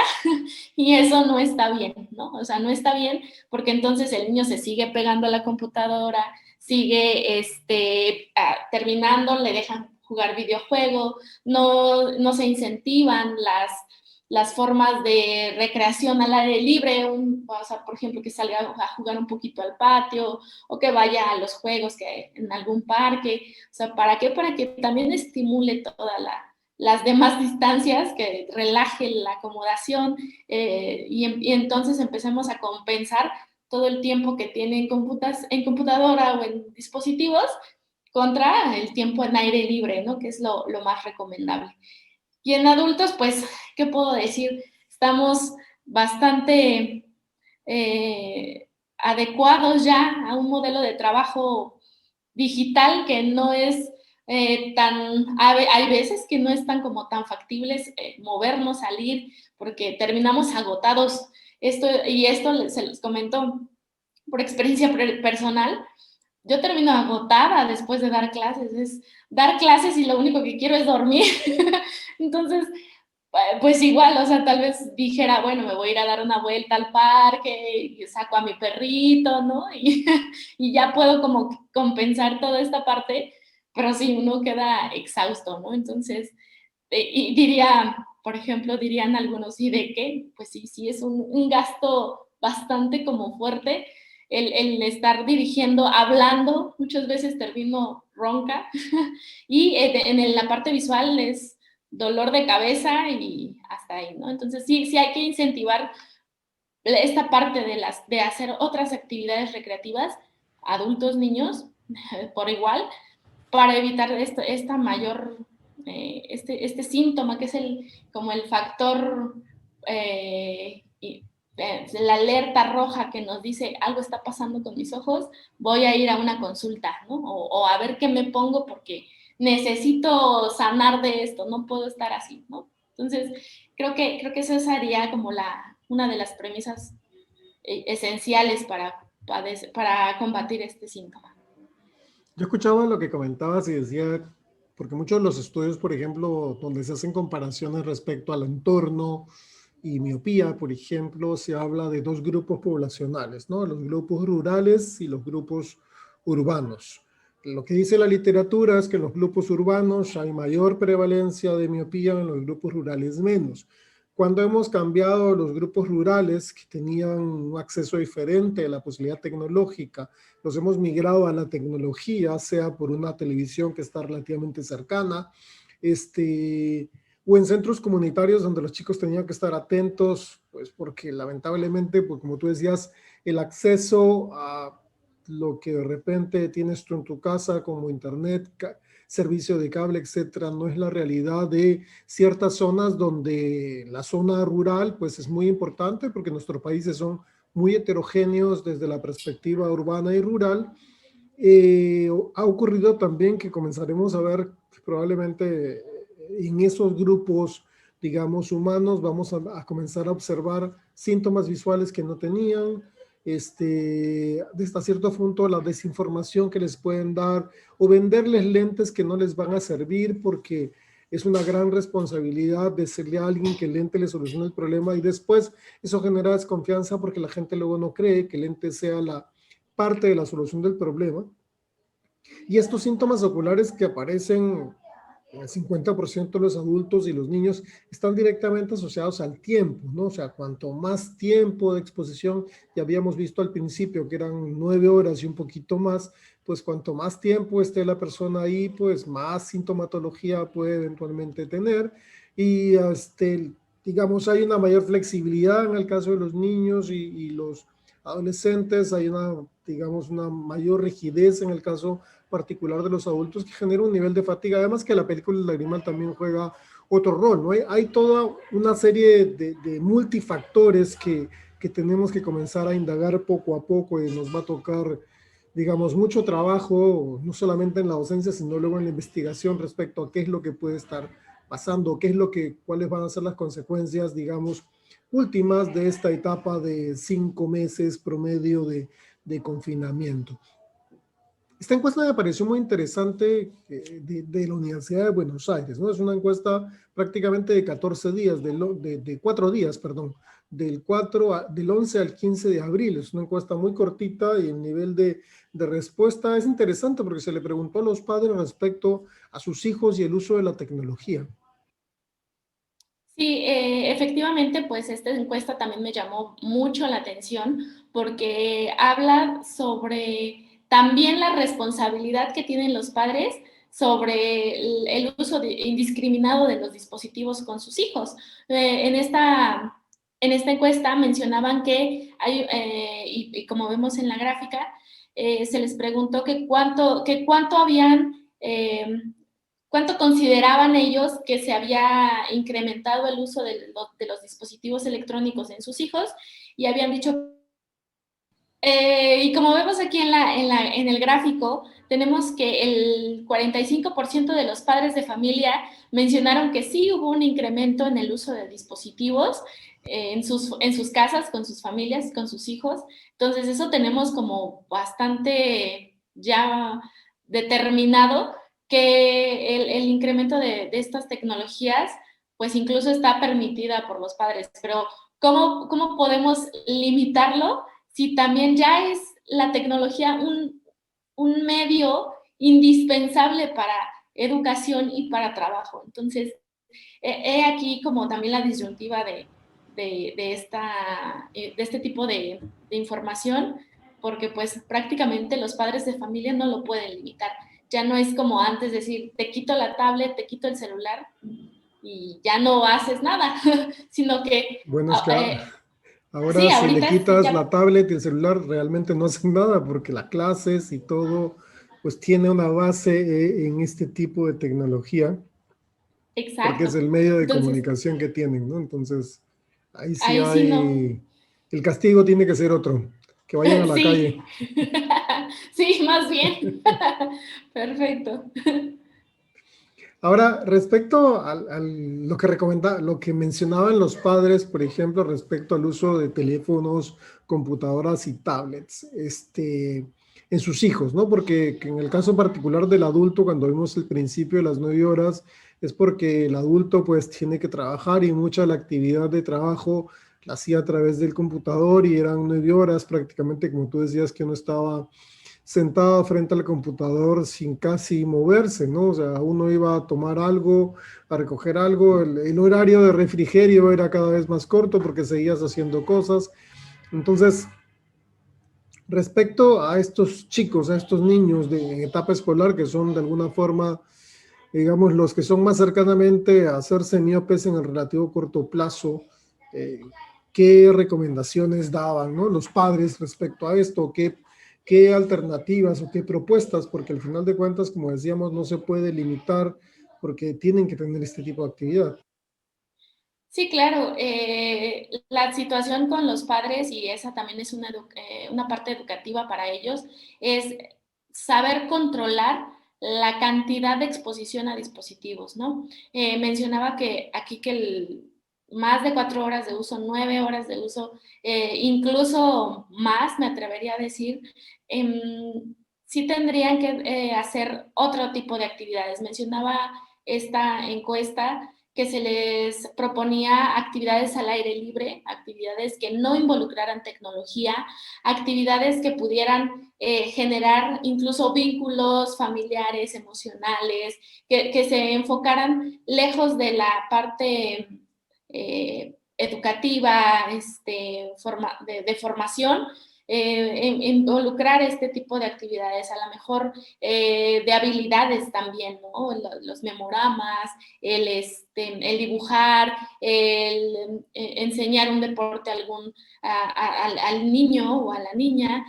B: y eso no está bien, ¿no? O sea, no está bien porque entonces el niño se sigue pegando a la computadora, sigue terminando, le dejan jugar videojuego, no se incentivan las formas de recreación al aire libre, o sea, por ejemplo, que salga a jugar un poquito al patio o que vaya a los juegos que en algún parque. O sea, ¿para qué? Para que también estimule todas las demás distancias, que relaje la acomodación y entonces empecemos a compensar todo el tiempo que tiene en computadora o en dispositivos contra el tiempo en aire libre, ¿no? Que es lo más recomendable. Y en adultos, pues, ¿qué puedo decir? Estamos bastante adecuados ya a un modelo de trabajo digital que no es hay veces que no es tan como tan factibles movernos, salir, porque terminamos agotados. Esto se los comento por experiencia personal. Yo termino agotada después de dar clases, es dar clases y lo único que quiero es dormir. Entonces, pues igual, o sea, tal vez dijera, bueno, me voy a ir a dar una vuelta al parque y saco a mi perrito, ¿no? Y ya puedo como compensar toda esta parte, pero sí, uno queda exhausto, ¿no? Entonces, y por ejemplo, dirían algunos, ¿y de qué? Pues sí, sí, es un gasto bastante como fuerte el estar dirigiendo, hablando, muchas veces termino ronca, y en la parte visual es dolor de cabeza y hasta ahí, ¿no? Entonces sí, sí hay que incentivar esta parte de hacer otras actividades recreativas, adultos, niños, por igual, para evitar esta mayor este síntoma que es como el factor, la alerta roja que nos dice algo está pasando con mis ojos, voy a ir a una consulta, ¿no? O a ver qué me pongo porque necesito sanar de esto, no puedo estar así, ¿no? Entonces, creo que esa sería como una de las premisas esenciales para combatir este síntoma.
A: Yo escuchaba lo que comentabas y decía, porque muchos de los estudios, por ejemplo, donde se hacen comparaciones respecto al entorno y miopía, por ejemplo, se habla de dos grupos poblacionales, ¿no? Los grupos rurales y los grupos urbanos. Lo que dice la literatura es que en los grupos urbanos hay mayor prevalencia de miopía, en los grupos rurales menos. Cuando hemos cambiado a los grupos rurales que tenían un acceso diferente a la posibilidad tecnológica, los hemos migrado a la tecnología, sea por una televisión que está relativamente cercana, o en centros comunitarios donde los chicos tenían que estar atentos, pues porque lamentablemente, pues como tú decías, el acceso a lo que de repente tienes tú en tu casa como internet, servicio de cable, etcétera, no es la realidad de ciertas zonas donde la zona rural pues es muy importante porque nuestros países son muy heterogéneos desde la perspectiva urbana y rural. Ha ocurrido también que comenzaremos a ver probablemente en esos grupos, digamos, humanos, vamos a comenzar a observar síntomas visuales que no tenían, hasta cierto punto la desinformación que les pueden dar o venderles lentes que no les van a servir porque es una gran responsabilidad decirle a alguien que el lente le soluciona el problema y después eso genera desconfianza porque la gente luego no cree que el lente sea la parte de la solución del problema. Y estos síntomas oculares que aparecen en el 50% de los adultos y los niños están directamente asociados al tiempo, ¿no? O sea, cuanto más tiempo de exposición, ya habíamos visto al principio que eran 9 horas y un poquito más, pues cuanto más tiempo esté la persona ahí, pues más sintomatología puede eventualmente tener. Y digamos, hay una mayor flexibilidad en el caso de los niños y los adolescentes, hay digamos, una mayor rigidez en el caso particular de los adultos que genera un nivel de fatiga. Además que la película Lagrimal también juega otro rol, ¿no? Hay toda una serie de multifactores que tenemos que comenzar a indagar poco a poco y nos va a tocar, digamos, mucho trabajo, no solamente en la docencia, sino luego en la investigación respecto a qué es lo que puede estar pasando, cuáles van a ser las consecuencias, digamos, últimas de esta etapa de 5 meses promedio de confinamiento. Esta encuesta me pareció muy interesante de la Universidad de Buenos Aires, ¿no? Es una encuesta prácticamente de 14 días, de 4 días, perdón, del 11 al 15 de abril. Es una encuesta muy cortita y el nivel de respuesta es interesante porque se le preguntó a los padres respecto a sus hijos y el uso de la tecnología.
B: Sí, efectivamente, pues esta encuesta también me llamó mucho la atención porque habla sobre también la responsabilidad que tienen los padres sobre el uso indiscriminado de los dispositivos con sus hijos. En esta encuesta mencionaban que hay, y como vemos en la gráfica, se les preguntó que cuánto habían... ¿cuánto consideraban ellos que se había incrementado el uso de los dispositivos electrónicos en sus hijos? Y habían dicho, y como vemos aquí en el gráfico, tenemos que el 45% de los padres de familia mencionaron que sí hubo un incremento en el uso de dispositivos en sus casas, con sus familias, con sus hijos. Entonces eso tenemos como bastante ya determinado que el incremento de estas tecnologías, pues incluso está permitida por los padres, pero ¿cómo podemos limitarlo si también ya es la tecnología un medio indispensable para educación y para trabajo? Entonces, he aquí como también la disyuntiva de este tipo de información, porque pues prácticamente los padres de familia no lo pueden limitar. Ya no es como antes decir, te quito la tablet, te quito el celular y ya no haces nada, sino que
A: Bueno, es que ahora
B: sí,
A: si le
B: ahorita
A: quitas
B: ya,
A: la tablet y el celular realmente no hacen nada porque las clases y todo pues tiene una base en este tipo de tecnología. porque es
B: exacto.
A: el medio de
B: Entonces,
A: comunicación que tienen, ¿no? Entonces, ahí sí
B: ahí sí no.
A: hay, el castigo tiene que ser otro, que vayan a la calle.
B: Sí, sí, más bien. Perfecto.
A: Ahora, respecto lo que lo que mencionaban los padres, por ejemplo, respecto al uso de teléfonos, computadoras y tablets, en sus hijos, ¿no? Porque que en el caso particular del adulto, cuando vimos el principio de las 9 horas, es porque el adulto pues tiene que trabajar y mucha de la actividad de trabajo la hacía a través del computador y eran 9 horas prácticamente, como tú decías, que uno estaba sentado frente al computador sin casi moverse, ¿no? O sea, uno iba a tomar algo, a recoger algo, el horario de refrigerio era cada vez más corto porque seguías haciendo cosas. Entonces, respecto a estos chicos, a estos niños en etapa escolar que son de alguna forma, digamos, los que son más cercanamente a hacerse miopes en el relativo corto plazo, eh, ¿qué recomendaciones daban, ¿no? Los padres respecto a esto? ¿Qué alternativas o qué propuestas? Porque al final de cuentas, como decíamos, no se puede limitar porque tienen que tener este tipo de actividad.
B: Sí, claro. La situación con los padres, y esa también es una parte educativa para ellos, es saber controlar la cantidad de exposición a dispositivos, ¿no? Mencionaba que aquí que más de 4 horas de uso, 9 horas de uso, incluso más, me atrevería a decir, sí tendrían que hacer otro tipo de actividades. Mencionaba esta encuesta que se les proponía actividades al aire libre, actividades que no involucraran tecnología, actividades que pudieran generar incluso vínculos familiares, emocionales, que se enfocaran lejos de la parte educativa, de formación, involucrar este tipo de actividades, a lo mejor de habilidades también, ¿no? Los memoramas, el dibujar, el enseñar un deporte al niño o a la niña.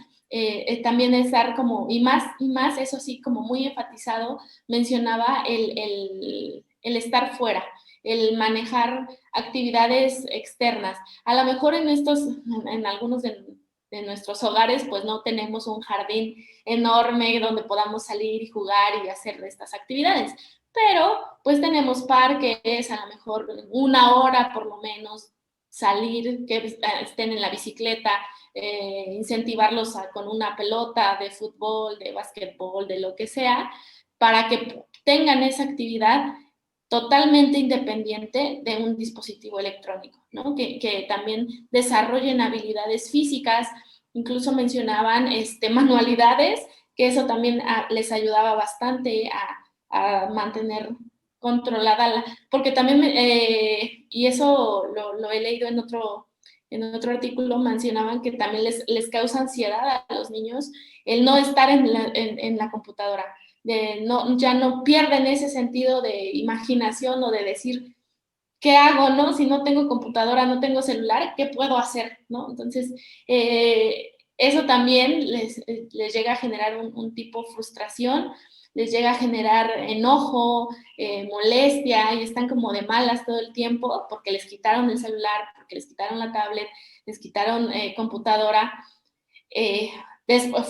B: También estar como, y más, eso sí, como muy enfatizado, mencionaba el estar fuera, el manejar actividades externas. A lo mejor en algunos de nuestros hogares, pues no tenemos un jardín enorme donde podamos salir y jugar y hacer estas actividades. Pero pues tenemos parques, a lo mejor 1 hora por lo menos, salir, que estén en la bicicleta, incentivarlos con una pelota de fútbol, de básquetbol, de lo que sea, para que tengan esa actividad totalmente independiente de un dispositivo electrónico, ¿no? Que también desarrollen habilidades físicas, incluso mencionaban manualidades, que eso también les ayudaba bastante a mantener controlada porque también, y eso lo he leído en otro artículo, mencionaban que también les causa ansiedad a los niños el no estar en la computadora, ya no pierden ese sentido de imaginación o de decir, ¿qué hago, no? Si no tengo computadora, no tengo celular, ¿qué puedo hacer, no? Entonces, eso también les llega a generar un tipo de frustración, les llega a generar enojo, molestia, y están como de malas todo el tiempo porque les quitaron el celular, porque les quitaron la tablet, les quitaron computadora, eh,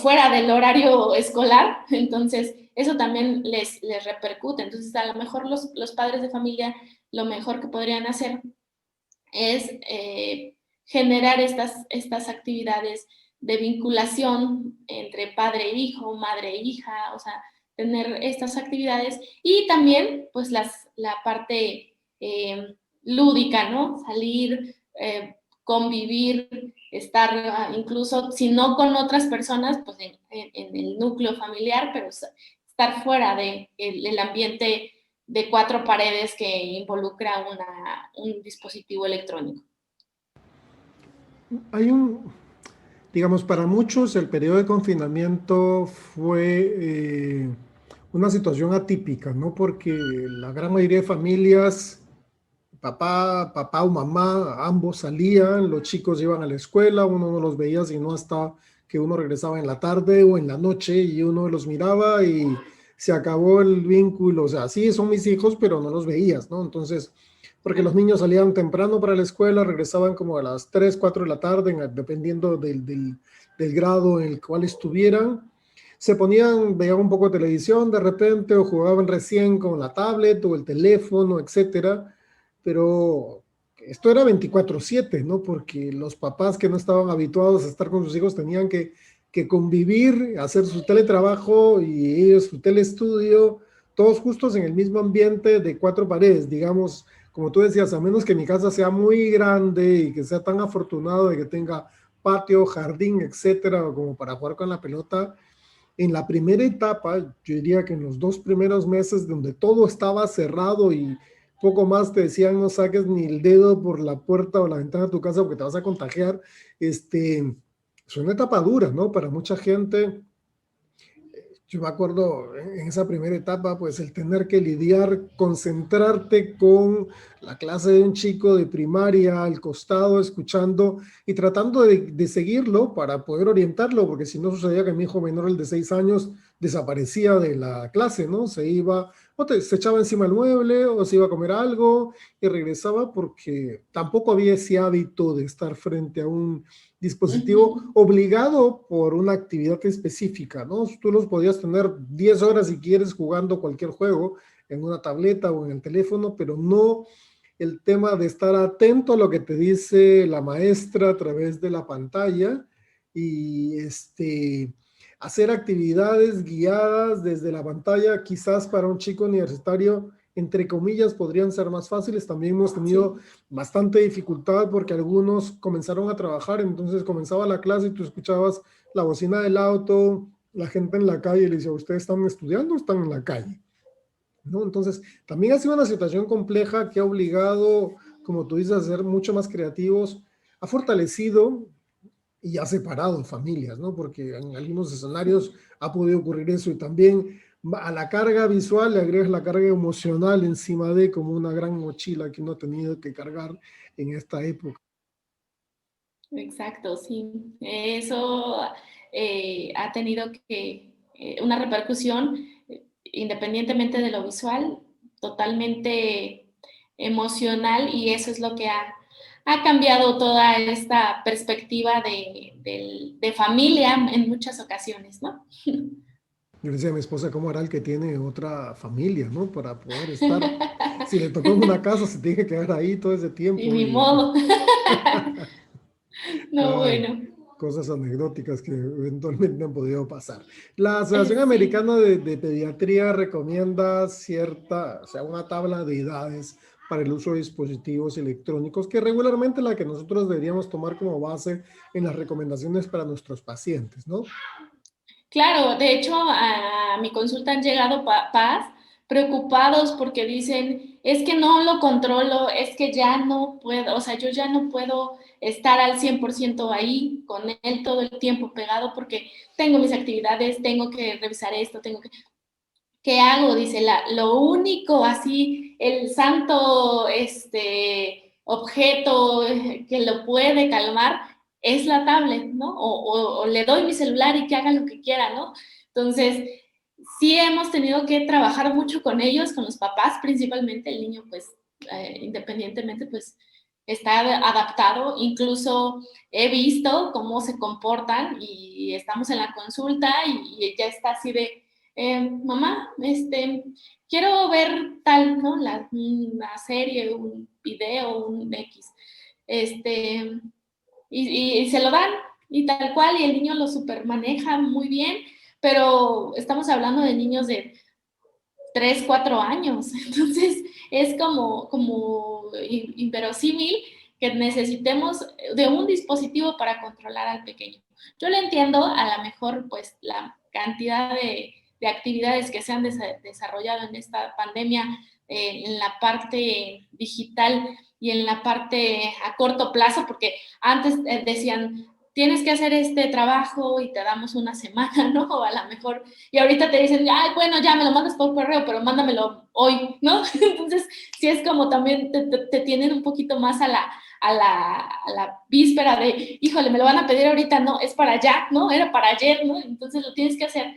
B: fuera del horario escolar, entonces eso también les repercute. Entonces, a lo mejor los padres de familia lo mejor que podrían hacer es generar estas actividades de vinculación entre padre e hijo, madre e hija, o sea, tener estas actividades y también pues la parte lúdica, ¿no? Salir, convivir, estar incluso, si no con otras personas, pues en el núcleo familiar, pero estar fuera del ambiente de 4 paredes que involucra un dispositivo electrónico.
A: Hay digamos, para muchos el periodo de confinamiento fue una situación atípica, ¿no? Porque la gran mayoría de familias, papá o mamá, ambos salían, los chicos iban a la escuela, uno no los veía sino hasta que uno regresaba en la tarde o en la noche y uno los miraba y se acabó el vínculo, o sea, sí son mis hijos, pero no los veías, ¿no? Entonces, porque los niños salían temprano para la escuela, regresaban como a las 3 4 de la tarde, dependiendo del grado en el cual estuvieran. Se ponían, veían un poco de televisión de repente, o jugaban recién con la tablet o el teléfono, etcétera, pero esto era 24/7, ¿no? Porque los papás que no estaban habituados a estar con sus hijos tenían que convivir, hacer su teletrabajo y ellos su telestudio, todos justos en el mismo ambiente de cuatro paredes, digamos, como tú decías, a menos que mi casa sea muy grande y que sea tan afortunado de que tenga patio, jardín, etcétera, como para jugar con la pelota. En la primera etapa, yo diría que en los 2 primeros meses, donde todo estaba cerrado y poco más te decían no saques ni el dedo por la puerta o la ventana de tu casa porque te vas a contagiar, es una etapa dura, ¿no? Para mucha gente. Yo me acuerdo en esa primera etapa, pues el tener que lidiar, concentrarte con la clase de un chico de primaria al costado, escuchando y tratando de seguirlo para poder orientarlo, porque si no sucedía que mi hijo menor, el de 6 años, desaparecía de la clase, ¿no? Se iba, se echaba encima del mueble o se iba a comer algo y regresaba porque tampoco había ese hábito de estar frente a un dispositivo obligado por una actividad específica, ¿no? Tú los podías tener 10 horas si quieres jugando cualquier juego en una tableta o en el teléfono, pero no el tema de estar atento a lo que te dice la maestra a través de la pantalla y hacer actividades guiadas desde la pantalla, quizás para un chico universitario, entre comillas, podrían ser más fáciles. También hemos tenido bastante dificultad porque algunos comenzaron a trabajar, entonces comenzaba la clase y tú escuchabas la bocina del auto, la gente en la calle y le decía, ¿ustedes están estudiando o están en la calle? ¿No? Entonces, también ha sido una situación compleja que ha obligado, como tú dices, a ser mucho más creativos, ha fortalecido y ha separado familias, ¿no? Porque en algunos escenarios ha podido ocurrir eso y también a la carga visual le agregas la carga emocional encima de como una gran mochila que uno ha tenido que cargar en esta época.
B: Exacto, sí. Eso ha tenido una repercusión, independientemente de lo visual, totalmente emocional, y eso es lo que ha cambiado toda esta perspectiva de familia en muchas ocasiones, ¿no?
A: Yo le decía a mi esposa cómo hará el que tiene otra familia, ¿no? Para poder estar. Si le tocó en una casa, se tiene que quedar ahí todo ese
B: Y
A: tiempo.
B: ni
A: Y
B: modo. No,
A: ay,
B: bueno.
A: cosas anecdóticas que eventualmente han podido pasar. La Asociación
B: Sí.
A: Americana de Pediatría recomienda cierta, o sea, una tabla de edades para el uso de dispositivos electrónicos, que regularmente la que nosotros deberíamos tomar como base en las recomendaciones para nuestros pacientes, ¿no?
B: Claro, de hecho, a mi consulta han llegado papás preocupados porque dicen, es que no lo controlo, es que ya no puedo, o sea, yo ya no puedo estar al 100% ahí con él todo el tiempo pegado porque tengo mis actividades, tengo que revisar esto, ¿qué hago? Dice, lo único así, el santo objeto que lo puede calmar es la tablet, ¿no? O le doy mi celular y que haga lo que quiera, ¿no? Entonces, sí hemos tenido que trabajar mucho con ellos, con los papás principalmente, el niño pues independientemente pues está adaptado, incluso he visto cómo se comportan y estamos en la consulta y ya está así de mamá, quiero ver tal, ¿no? Una serie, un video, un X. Este, y se lo dan, y tal cual, y el niño lo super maneja muy bien, pero estamos hablando de niños de 3 4 años, entonces es como inverosímil que necesitemos de un dispositivo para controlar al pequeño. Yo le entiendo, a lo mejor, pues, la cantidad de actividades que se han desarrollado en esta pandemia, en la parte digital y en la parte a corto plazo, porque antes decían, tienes que hacer este trabajo y te damos una semana, ¿no? O a lo mejor, y ahorita te dicen, ay, bueno, ya me lo mandas por correo, pero mándamelo hoy, ¿no? Entonces, sí es como también te tienen un poquito más a la víspera de, híjole, me lo van a pedir ahorita, no, es para allá, ¿no? Era para ayer, ¿no? Entonces lo tienes que hacer.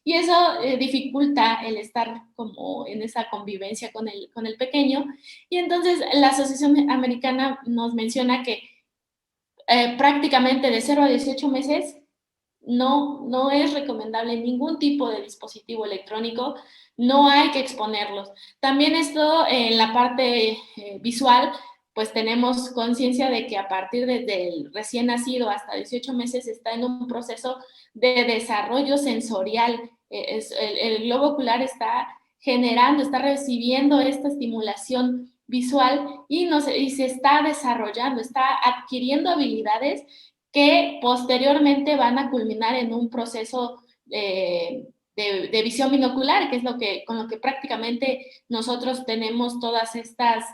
B: y eso dificulta el estar como en esa convivencia con el pequeño. Y entonces la Asociación Americana nos menciona que prácticamente de 0 a 18 meses no es recomendable ningún tipo de dispositivo electrónico, no hay que exponerlos. También esto en la parte visual, pues tenemos conciencia de que a partir del recién nacido hasta 18 meses está en un proceso de desarrollo sensorial. El globo ocular está generando, está recibiendo esta estimulación visual y se está desarrollando, está adquiriendo habilidades que posteriormente van a culminar en un proceso de visión binocular, que es con lo que prácticamente nosotros tenemos todas estas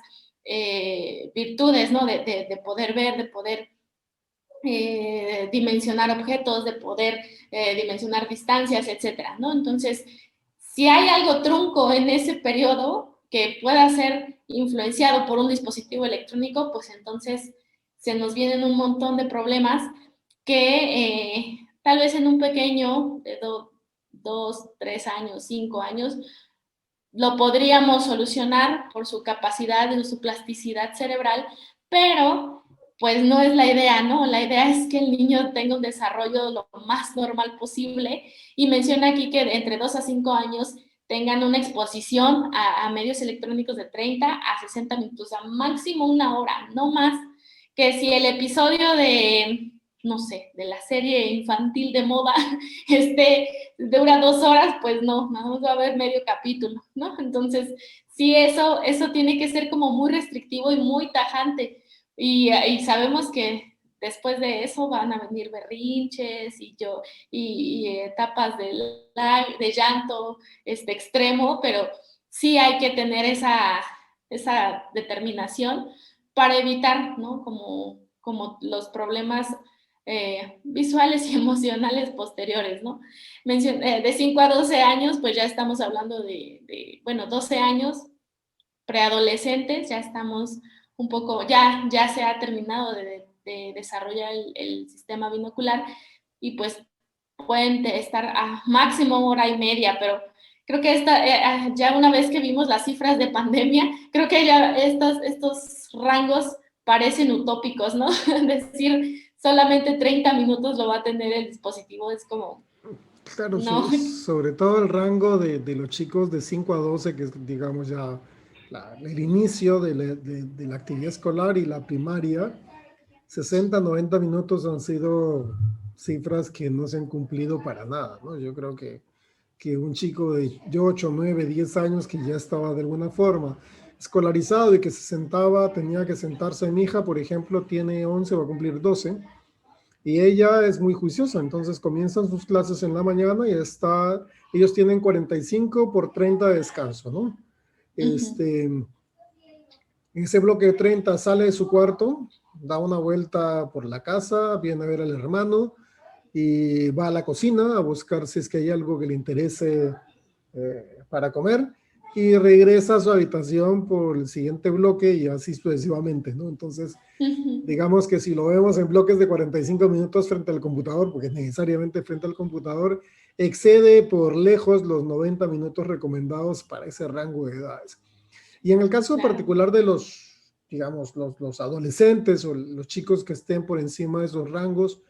B: virtudes, ¿no? De poder ver, de poder dimensionar objetos, de poder dimensionar distancias, etcétera, ¿no? Entonces, si hay algo trunco en ese periodo que pueda ser influenciado por un dispositivo electrónico, pues entonces se nos vienen un montón de problemas que tal vez en un pequeño de 2, 3 años, 5 años, lo podríamos solucionar por su capacidad y su plasticidad cerebral, pero pues no es la idea, ¿no? La idea es que el niño tenga un desarrollo lo más normal posible y menciona aquí que entre 2 a 5 años tengan una exposición a medios electrónicos de 30 a 60 minutos, a máximo 1 hora, no más, que si el episodio de, no sé, de la serie infantil de moda, dura 2 horas, pues no, nada más va a haber medio capítulo, ¿no? Entonces, sí, eso tiene que ser como muy restrictivo y muy tajante. Y sabemos que después de eso van a venir berrinches y etapas de llanto extremo, pero sí hay que tener esa determinación para evitar, ¿no? Como los problemas visuales y emocionales posteriores, ¿no? De 5 a 12 años, pues ya estamos hablando bueno, 12 años, preadolescentes, ya estamos un poco, ya se ha terminado de desarrollar el sistema binocular y pues pueden estar a máximo 1 hora y media, pero creo que ya una vez que vimos las cifras de pandemia, creo que ya estos rangos parecen utópicos, ¿no? Decir solamente 30 minutos lo va a tener el dispositivo es como,
A: Claro,
B: no.
A: sobre todo el rango de los chicos de 5 a 12, que es, digamos, ya el inicio de la actividad escolar y la primaria, 60, 90 minutos han sido cifras que no se han cumplido para nada, ¿no? Yo creo que un chico de 8, 9, 10 años que ya estaba de alguna forma escolarizado y que se sentaba, tenía que sentarse. Mi hija, por ejemplo, tiene 11, va a cumplir 12, y ella es muy juiciosa, entonces comienzan sus clases en la mañana y ellos tienen 45 por 30 de descanso, ¿no? En ese bloque de 30 sale de su cuarto, da una vuelta por la casa, viene a ver al hermano y va a la cocina a buscar si es que hay algo que le interese para comer, y regresa a su habitación por el siguiente bloque y así sucesivamente, ¿no? Entonces, digamos que si lo vemos en bloques de 45 minutos frente al computador, porque necesariamente frente al computador, excede por lejos los 90 minutos recomendados para ese rango de edades. Y en el caso
B: Claro.
A: particular de digamos, los adolescentes o los chicos que estén por encima de esos rangos,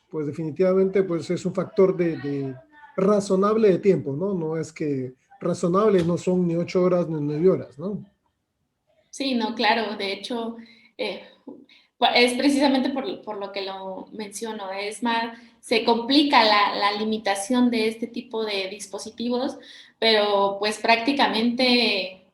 A: pues definitivamente pues es un factor de razonable de tiempo, ¿no? No es que razonable no son ni 8 horas ni 9 horas, ¿no?
B: Sí, no, claro, de hecho, eh, es precisamente por lo que lo menciono, es más, se complica la limitación de este tipo de dispositivos, pero pues prácticamente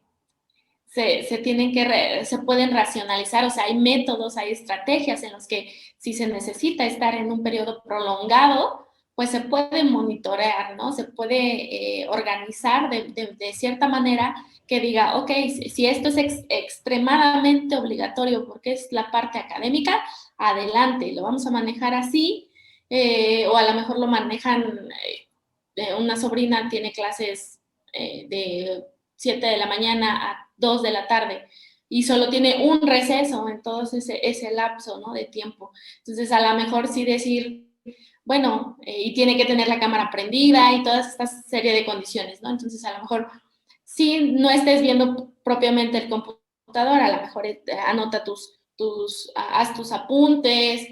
B: se pueden racionalizar, o sea, hay métodos, hay estrategias en los que si se necesita estar en un periodo prolongado, pues se puede monitorear, ¿no? Se puede organizar de cierta manera que diga, ok, si esto es extremadamente obligatorio porque es la parte académica, adelante, lo vamos a manejar así, o a lo mejor lo manejan, una sobrina tiene clases de 7 de la mañana a 2 de la tarde y solo tiene un receso en todo ese lapso, ¿no? De tiempo. Entonces, a lo mejor sí decir, bueno, y tiene que tener la cámara prendida y toda esta serie de condiciones, ¿no? Entonces, a lo mejor, si no estés viendo propiamente el computador, a lo mejor anota haz tus apuntes,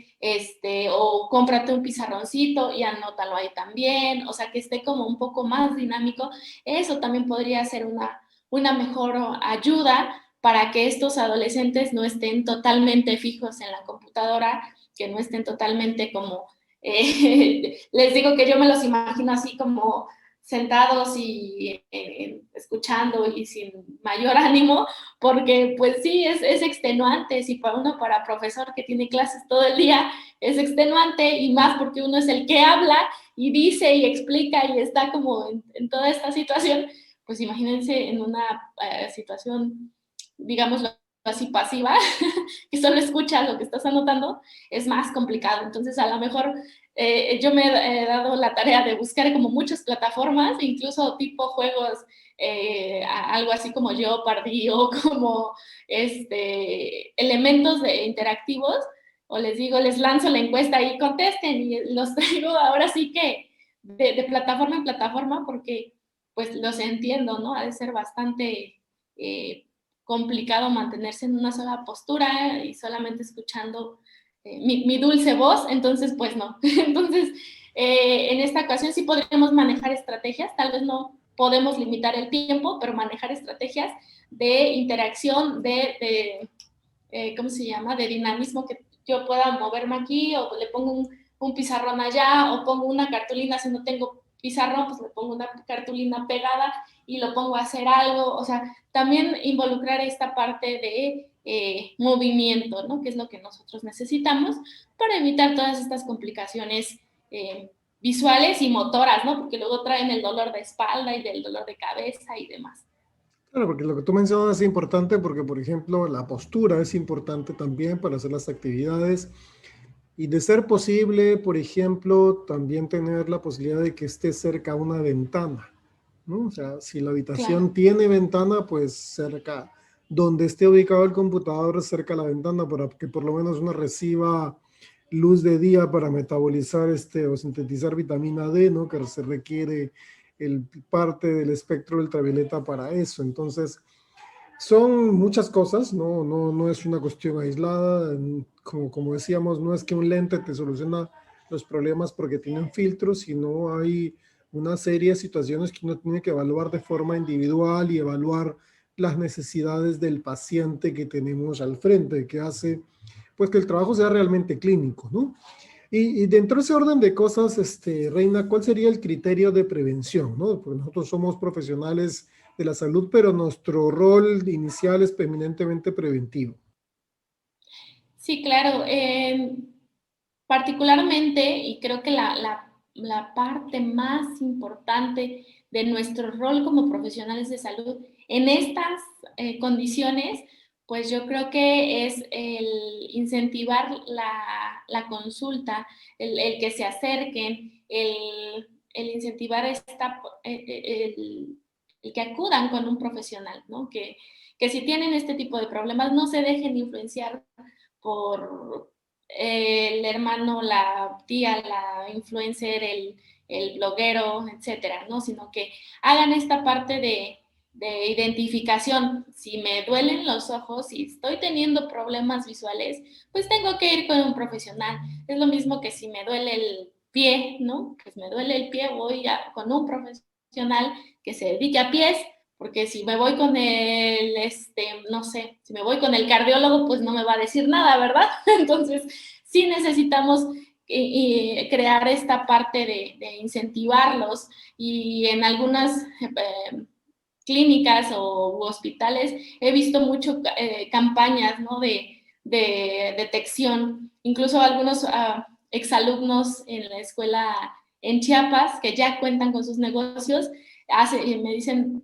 B: o cómprate un pizarroncito y anótalo ahí también, o sea, que esté como un poco más dinámico. Eso también podría ser una mejor ayuda para que estos adolescentes no estén totalmente fijos en la computadora, que no estén totalmente como, les digo que yo me los imagino así como sentados y escuchando y sin mayor ánimo, porque pues sí, es extenuante, si para uno, para profesor que tiene clases todo el día, es extenuante, y más porque uno es el que habla y dice y explica y está como en toda esta situación, pues imagínense en una situación, digámoslo así, pasiva, que solo escuchas lo que estás anotando, es más complicado. Entonces, a lo mejor yo me he dado la tarea de buscar como muchas plataformas, incluso tipo juegos, algo así como Jeopardy o como elementos interactivos, o les digo, les lanzo la encuesta y contesten, y los traigo ahora sí que de plataforma en plataforma, porque pues los entiendo, ¿no? Ha de ser bastante complicado mantenerse en una sola postura y solamente escuchando mi dulce voz, entonces pues no. Entonces, en esta ocasión sí podríamos manejar estrategias, tal vez no podemos limitar el tiempo, pero manejar estrategias de interacción, ¿cómo se llama? De dinamismo, que yo pueda moverme aquí, o le pongo un pizarrón allá, o pongo una cartulina, si no tengo pizarrón, pues le pongo una cartulina pegada y lo pongo a hacer algo. O sea, también involucrar esta parte de movimiento, ¿no? Que es lo que nosotros necesitamos para evitar todas estas complicaciones visuales y motoras, ¿no? Porque luego traen el dolor de espalda y del dolor de cabeza y demás.
A: Claro, porque lo que tú mencionas es importante porque, por ejemplo, la postura es importante también para hacer las actividades y de ser posible, por ejemplo, también tener la posibilidad de que esté cerca a una ventana, ¿no? O sea, si la
B: Claro.
A: habitación tiene ventana, pues cerca, donde esté ubicado el computador, cerca a la ventana, para que por lo menos uno reciba luz de día para metabolizar o sintetizar vitamina D, ¿no? Que se requiere parte del espectro ultravioleta para eso. Entonces, son muchas cosas, no es una cuestión aislada. Como decíamos, no es que un lente te soluciona los problemas porque tienen filtros, sino hay una serie de situaciones que uno tiene que evaluar de forma individual y evaluar las necesidades del paciente que tenemos al frente, que hace pues que el trabajo sea realmente clínico, ¿no? Y dentro de ese orden de cosas, Reina, ¿cuál sería el criterio de prevención, ¿no? Porque nosotros somos profesionales de la salud, pero nuestro rol inicial es eminentemente preventivo.
B: Sí, claro. Particularmente, y creo que la parte más importante de nuestro rol como profesionales de salud en estas condiciones, pues yo creo que es el incentivar la consulta, el que se acerquen, el incentivar el que acudan con un profesional, ¿no? Que si tienen este tipo de problemas, no se dejen influenciar por el hermano, la tía, la influencer, el bloguero, etcétera, ¿no? Sino que hagan esta parte de identificación. Si me duelen los ojos, si estoy teniendo problemas visuales, pues tengo que ir con un profesional. Es lo mismo que si me duele el pie, ¿no? Pues me duele el pie, con un profesional que se dedique a pies, porque si me voy con no sé, si me voy con el cardiólogo, pues no me va a decir nada, ¿verdad? Entonces, sí necesitamos crear esta parte de incentivarlos, y en algunas clínicas o hospitales he visto mucho campañas, ¿no? De detección, incluso algunos exalumnos en la escuela en Chiapas que ya cuentan con sus negocios, me dicen,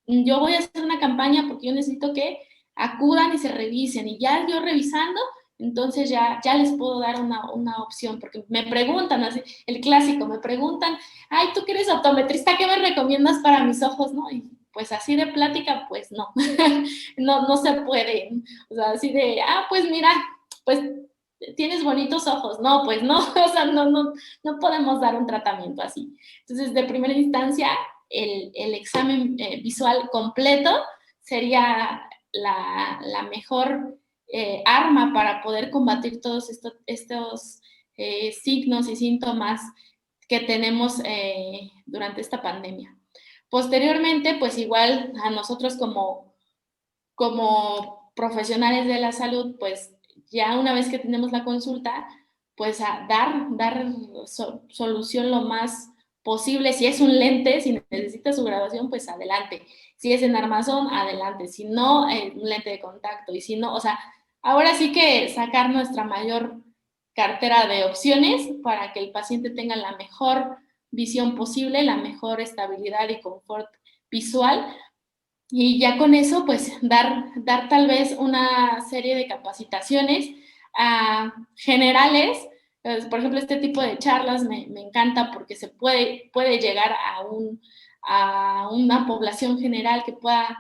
B: yo voy a hacer una campaña porque yo necesito que acudan y se revisen, y ya yo revisando, entonces ya les puedo dar una opción, porque me preguntan, así, el clásico, me preguntan, ay, tú que eres optometrista, ¿qué me recomiendas para mis ojos, no? Y pues así de plática, pues no, no se puede, o sea, así de, pues mira, pues tienes bonitos ojos. No, pues no, o sea, no podemos dar un tratamiento así. Entonces, de primera instancia, el examen visual completo sería la mejor arma para poder combatir todos estos signos y síntomas que tenemos durante esta pandemia. Posteriormente, pues igual a nosotros como profesionales de la salud, pues ya una vez que tenemos la consulta, pues a dar solución lo más posible. Si es un lente, si necesita su graduación, pues adelante. Si es en armazón, adelante. Si no, un lente de contacto. Y si no, o sea, ahora sí que sacar nuestra mayor cartera de opciones para que el paciente tenga la mejor visión posible, la mejor estabilidad y confort visual, y ya con eso, pues dar tal vez una serie de capacitaciones generales. Por ejemplo, este tipo de charlas me encanta porque se puede llegar a una población general que pueda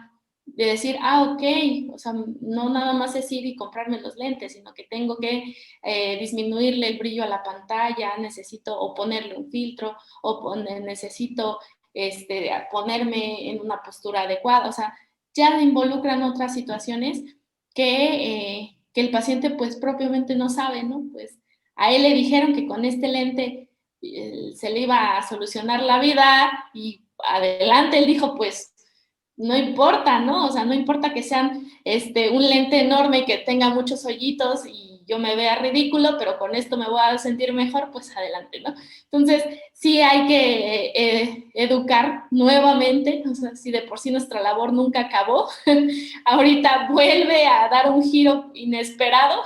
B: decir, ok, o sea, no nada más es ir y comprarme los lentes, sino que tengo que disminuirle el brillo a la pantalla, necesito o ponerle un filtro, necesito ponerme en una postura adecuada, o sea, ya involucran otras situaciones que el paciente pues propiamente no sabe, ¿no? Pues a él le dijeron que con este lente se le iba a solucionar la vida y adelante él dijo, pues no importa, ¿no? O sea, no importa que sean un lente enorme y que tenga muchos hoyitos y yo me vea ridículo, pero con esto me voy a sentir mejor, pues adelante, ¿no? Entonces, sí hay que educar nuevamente, o sea, si de por sí nuestra labor nunca acabó, ahorita vuelve a dar un giro inesperado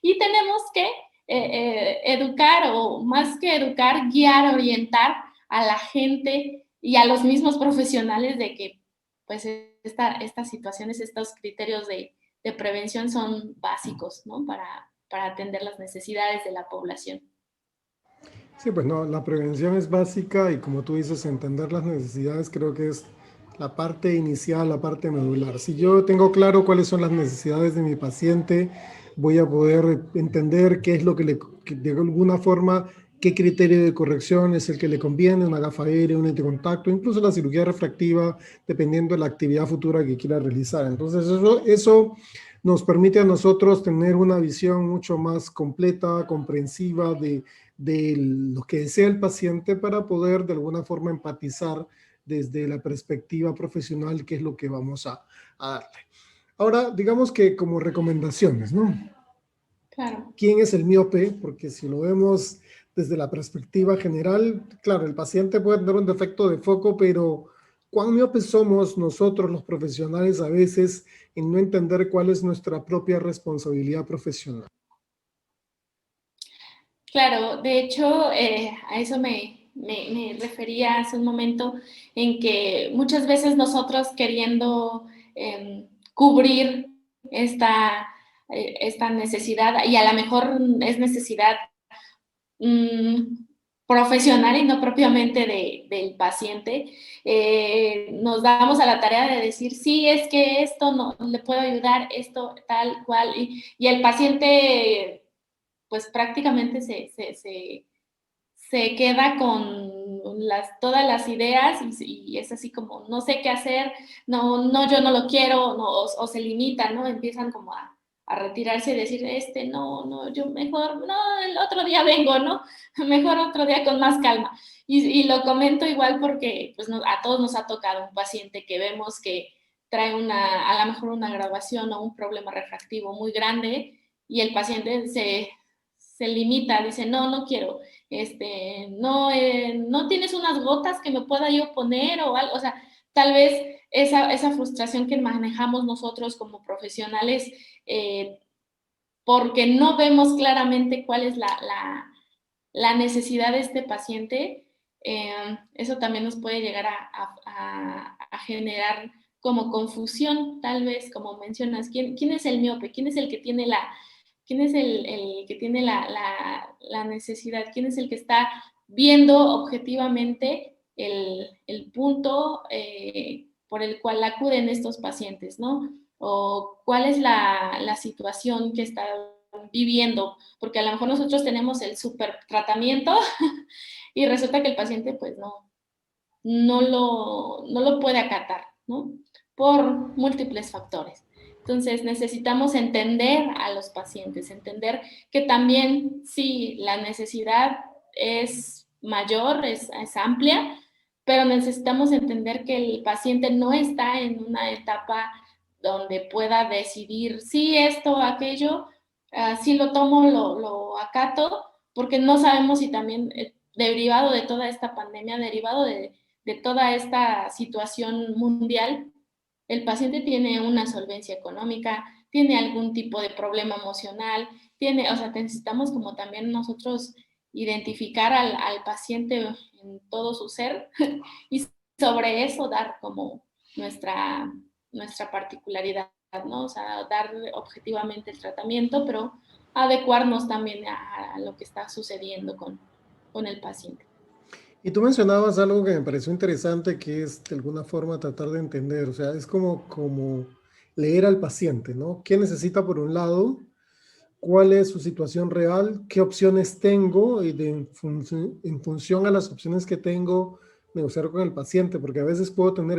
B: y tenemos que educar, o más que educar, guiar, orientar a la gente y a los mismos profesionales de que pues estas situaciones, estos criterios de prevención son básicos, ¿no? Para atender las necesidades de la población.
A: Sí, pues no, la prevención es básica y como tú dices, entender las necesidades creo que es la parte inicial, la parte medular. Si yo tengo claro cuáles son las necesidades de mi paciente, voy a poder entender qué es lo que de alguna forma, qué criterio de corrección es el que le conviene, una gafa aérea, un lente de contacto, incluso la cirugía refractiva, dependiendo de la actividad futura que quiera realizar. Entonces, eso nos permite a nosotros tener una visión mucho más completa, comprensiva de lo que desea el paciente para poder de alguna forma empatizar desde la perspectiva profesional qué es lo que vamos a darle. Ahora, digamos que como recomendaciones, ¿no?
B: Claro.
A: ¿Quién es el miope? Porque si lo vemos desde la perspectiva general, claro, el paciente puede tener un defecto de foco, pero ¿cuán miopes somos nosotros los profesionales a veces en no entender cuál es nuestra propia responsabilidad profesional?
B: Claro, de hecho, a eso me refería hace un momento, en que muchas veces nosotros queriendo cubrir esta necesidad, y a lo mejor es necesidad mm, profesional y no propiamente del paciente, nos damos a la tarea de decir, sí, es que esto no le puedo ayudar, esto tal cual, y el paciente pues prácticamente se queda con todas las ideas y es así como, no sé qué hacer, no, yo no lo quiero, no, o se limitan, ¿no? Empiezan como a retirarse y decir, no, yo mejor, no, el otro día vengo, ¿no? Mejor otro día con más calma. Y lo comento igual porque pues, a todos nos ha tocado un paciente que vemos que trae a lo mejor una graduación o un problema refractivo muy grande y el paciente se limita, dice, no quiero, no tienes unas gotas que me pueda yo poner o algo, o sea, tal vez esa frustración que manejamos nosotros como profesionales, porque no vemos claramente cuál es la necesidad de este paciente, eso también nos puede llegar a generar como confusión, tal vez, como mencionas, ¿quién es el miope? ¿Quién es el que tiene quién es el que tiene la necesidad? ¿Quién es el que está viendo objetivamente el punto por el cual acuden estos pacientes, ¿no? O cuál es la situación que está viviendo, porque a lo mejor nosotros tenemos el super tratamiento y resulta que el paciente pues no lo puede acatar, ¿no? Por múltiples factores. Entonces necesitamos entender a los pacientes, entender que también sí, la necesidad es mayor, es amplia, pero necesitamos entender que el paciente no está en una etapa donde pueda decidir si esto o aquello, si lo tomo, lo acato, porque no sabemos si también derivado de toda esta pandemia, derivado de toda esta situación mundial, el paciente tiene una solvencia económica, tiene algún tipo de problema emocional, o sea, necesitamos como también nosotros identificar al paciente en todo su ser y sobre eso dar como nuestra particularidad, ¿no? O sea, dar objetivamente el tratamiento, pero adecuarnos también a lo que está sucediendo con el paciente.
A: Y tú mencionabas algo que me pareció interesante, que es de alguna forma tratar de entender, o sea, es como leer al paciente, ¿no? ¿Qué necesita por un lado? ¿Cuál es su situación real? ¿Qué opciones tengo? Y en función a las opciones que tengo, negociar con el paciente, porque a veces puedo tener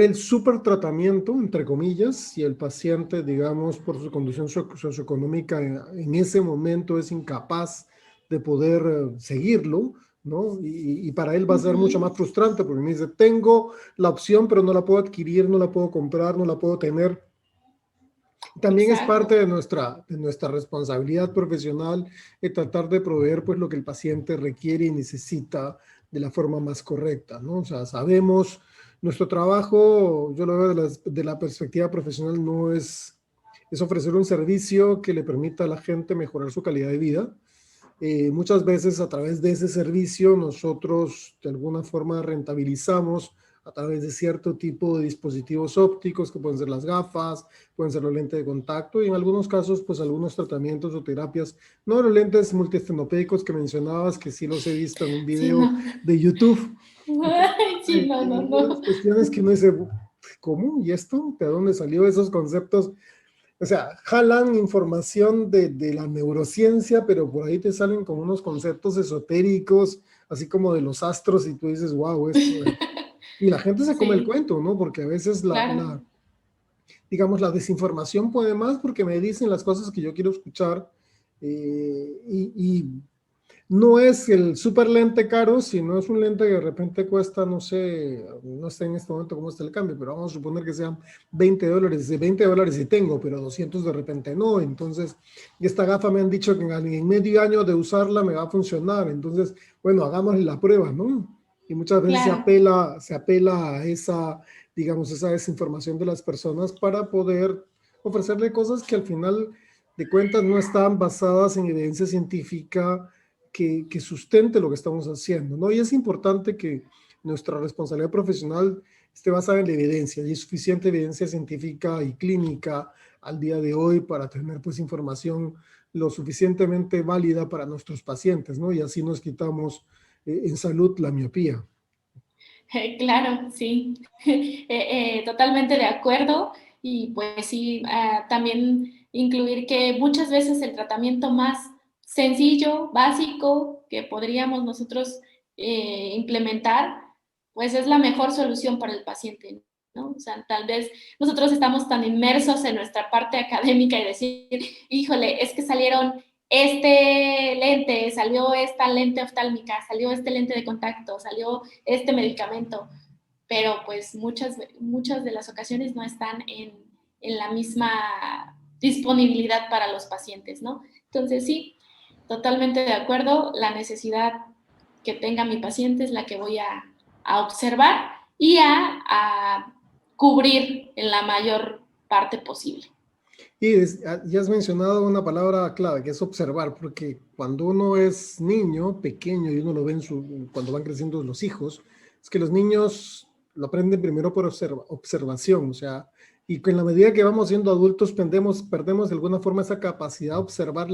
A: el super tratamiento, entre comillas, y el paciente, digamos, por su condición socioeconómica, en ese momento es incapaz de poder seguirlo, ¿no? Y para él va a ser mucho más frustrante porque me dice, tengo la opción, pero no la puedo adquirir, no la puedo comprar, no la puedo tener. También es
B: Exacto.
A: parte de nuestra responsabilidad profesional tratar de proveer pues lo que el paciente requiere y necesita de la forma más correcta, ¿no? O sea, sabemos, nuestro trabajo, yo lo veo de la perspectiva profesional, no es ofrecer un servicio que le permita a la gente mejorar su calidad de vida. Muchas veces a través de ese servicio nosotros de alguna forma rentabilizamos a través de cierto tipo de dispositivos ópticos que pueden ser las gafas, pueden ser los lentes de contacto y en algunos casos pues algunos tratamientos o terapias, no los lentes multiestenopédicos que mencionabas que sí los he visto en un
B: Sí,
A: video
B: no.
A: de YouTube.
B: Sí, no, no,
A: Algunas
B: no.
A: cuestiones que uno dice, ¿cómo? ¿Y esto? ¿De dónde salió esos conceptos? O sea, jalan información de la neurociencia, pero por ahí te salen como unos conceptos esotéricos, así como de los astros, y tú dices, wow, esto. Y la gente se come el
B: Sí,
A: cuento, ¿no? Porque a veces
B: claro.
A: digamos, la desinformación puede más porque me dicen las cosas que yo quiero escuchar. Y no es el super lente caro, sino es un lente que de repente cuesta, no sé, no sé en este momento cómo está el cambio, pero vamos a suponer que sean $20. De $20 sí tengo, pero 200 de repente no. Entonces, esta gafa me han dicho que en medio año de usarla me va a funcionar. Entonces, bueno, hagámosle la prueba, ¿no? Y muchas veces
B: Claro.
A: se apela a esa, digamos, esa desinformación de las personas para poder ofrecerle cosas que al final de cuentas no están basadas en evidencia científica que sustente lo que estamos haciendo, ¿no? Y es importante que nuestra responsabilidad profesional esté basada en la evidencia, y hay suficiente evidencia científica y clínica al día de hoy para tener pues información lo suficientemente válida para nuestros pacientes, ¿no? Y así nos quitamos en salud la miopía.
B: Claro, sí. Totalmente de acuerdo. Y pues sí, también incluir que muchas veces el tratamiento más sencillo, básico, que podríamos nosotros implementar, pues es la mejor solución para el paciente, ¿no? O sea, tal vez nosotros estamos tan inmersos en nuestra parte académica y decir, híjole, es que salieron este lente, salió esta lente oftálmica, salió este lente de contacto, salió este medicamento, pero pues muchas de las ocasiones no están en la misma disponibilidad para los pacientes, ¿no? Entonces sí, totalmente de acuerdo, la necesidad que tenga mi paciente es la que voy a observar y a cubrir en la mayor parte posible.
A: Y ya has mencionado una palabra clave, que es observar, porque cuando uno es niño, pequeño, y uno lo ve cuando van creciendo los hijos, es que los niños lo aprenden primero por observación, o sea, y que en la medida que vamos siendo adultos perdemos de alguna forma esa capacidad de observar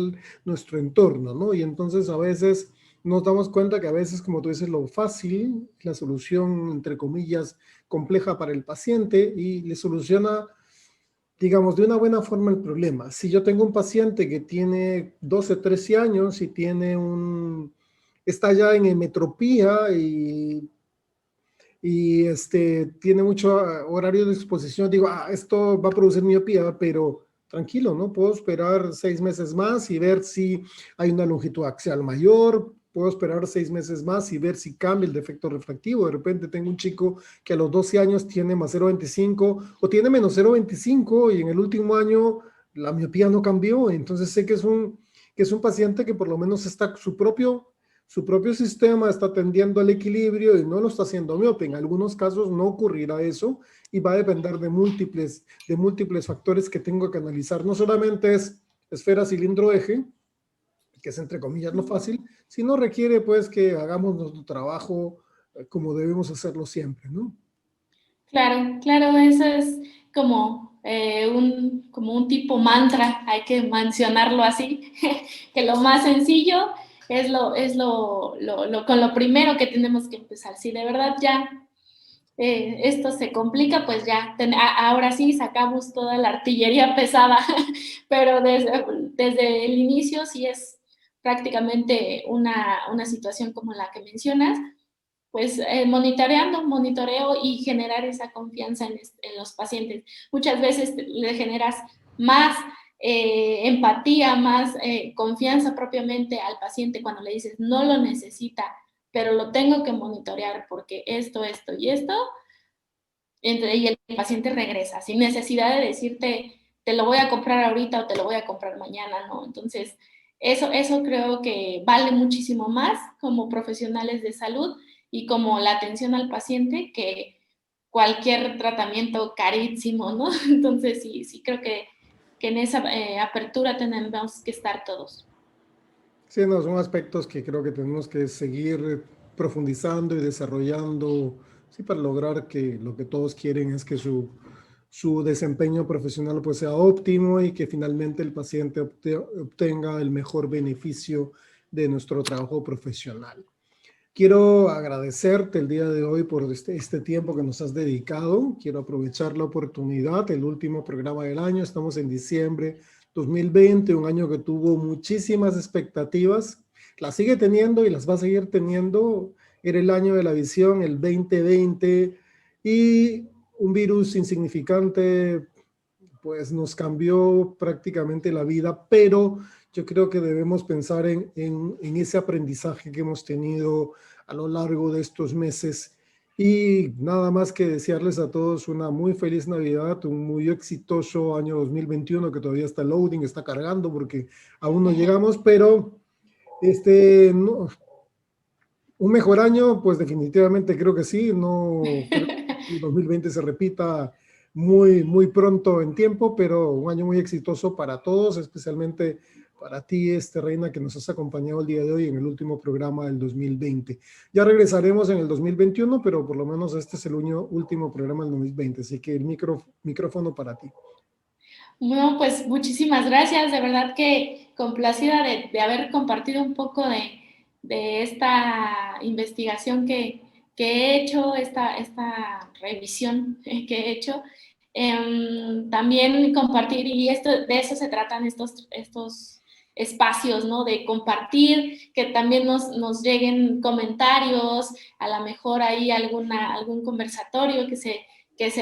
A: nuestro entorno, ¿no? Y entonces a veces nos damos cuenta que a veces, como tú dices, lo fácil, la solución, entre comillas, compleja para el paciente y le soluciona digamos, de una buena forma el problema. Si yo tengo un paciente que tiene 12, 13 años y está ya en hemetropía y tiene mucho horario de exposición, digo, esto va a producir miopía, pero tranquilo, ¿no? Puedo esperar 6 meses más y ver si hay una longitud axial mayor, puedo esperar 6 meses más y ver si cambia el defecto refractivo. De repente tengo un chico que a los 12 años tiene más 0,25 o tiene menos 0,25 y en el último año la miopía no cambió, entonces sé que es un paciente que por lo menos está su propio sistema está atendiendo al equilibrio y no lo está haciendo miope. En algunos casos no ocurrirá eso y va a depender de múltiples factores que tengo que analizar. No solamente es esfera, cilindro, eje, que es entre comillas lo fácil, sino requiere pues que hagamos nuestro trabajo como debemos hacerlo siempre, ¿no?
B: Claro, claro, eso es como, como un tipo mantra, hay que mencionarlo así, que lo más sencillo con lo primero que tenemos que empezar. Si de verdad ya esto se complica, pues ya, ahora sí sacamos toda la artillería pesada, pero desde el inicio sí es prácticamente una situación como la que mencionas, pues monitoreo y generar esa confianza en los pacientes. Muchas veces le generas más empatía, más confianza propiamente al paciente cuando le dices no lo necesita, pero lo tengo que monitorear porque esto y esto, y el paciente regresa sin necesidad de decirte te lo voy a comprar ahorita o te lo voy a comprar mañana, ¿no? Entonces, eso creo que vale muchísimo más como profesionales de salud y como la atención al paciente que cualquier tratamiento carísimo, ¿no? Entonces, sí creo que en esa apertura tenemos que estar todos.
A: Sí, no, son aspectos que creo que tenemos que seguir profundizando y desarrollando, sí, para lograr que lo que todos quieren es que su desempeño profesional pues sea óptimo y que finalmente el paciente obtenga el mejor beneficio de nuestro trabajo profesional. Quiero agradecerte el día de hoy por este tiempo que nos has dedicado. Quiero aprovechar la oportunidad, el último programa del año. Estamos en diciembre 2020, un año que tuvo muchísimas expectativas. Las sigue teniendo y las va a seguir teniendo. Era el año de la visión, el 2020, y un virus insignificante pues nos cambió prácticamente la vida, pero yo creo que debemos pensar en ese aprendizaje que hemos tenido a lo largo de estos meses. Y nada más que desearles a todos una muy feliz Navidad, un muy exitoso año 2021 que todavía está loading, está cargando porque aún no llegamos, pero no, un mejor año, pues definitivamente creo que sí. No creo que el 2020 se repita muy pronto en tiempo, pero un año muy exitoso para todos, especialmente para ti, Reina, que nos has acompañado el día de hoy en el último programa del 2020. Ya regresaremos en el 2021, pero por lo menos este es el último programa del 2020, así que el micrófono para ti.
B: Bueno, pues muchísimas gracias, de verdad que complacida de haber compartido un poco de esta investigación que he hecho, esta revisión que he hecho. También compartir, y de eso se tratan estos espacios, ¿no? De compartir, que también nos lleguen comentarios, a lo mejor ahí algún conversatorio que se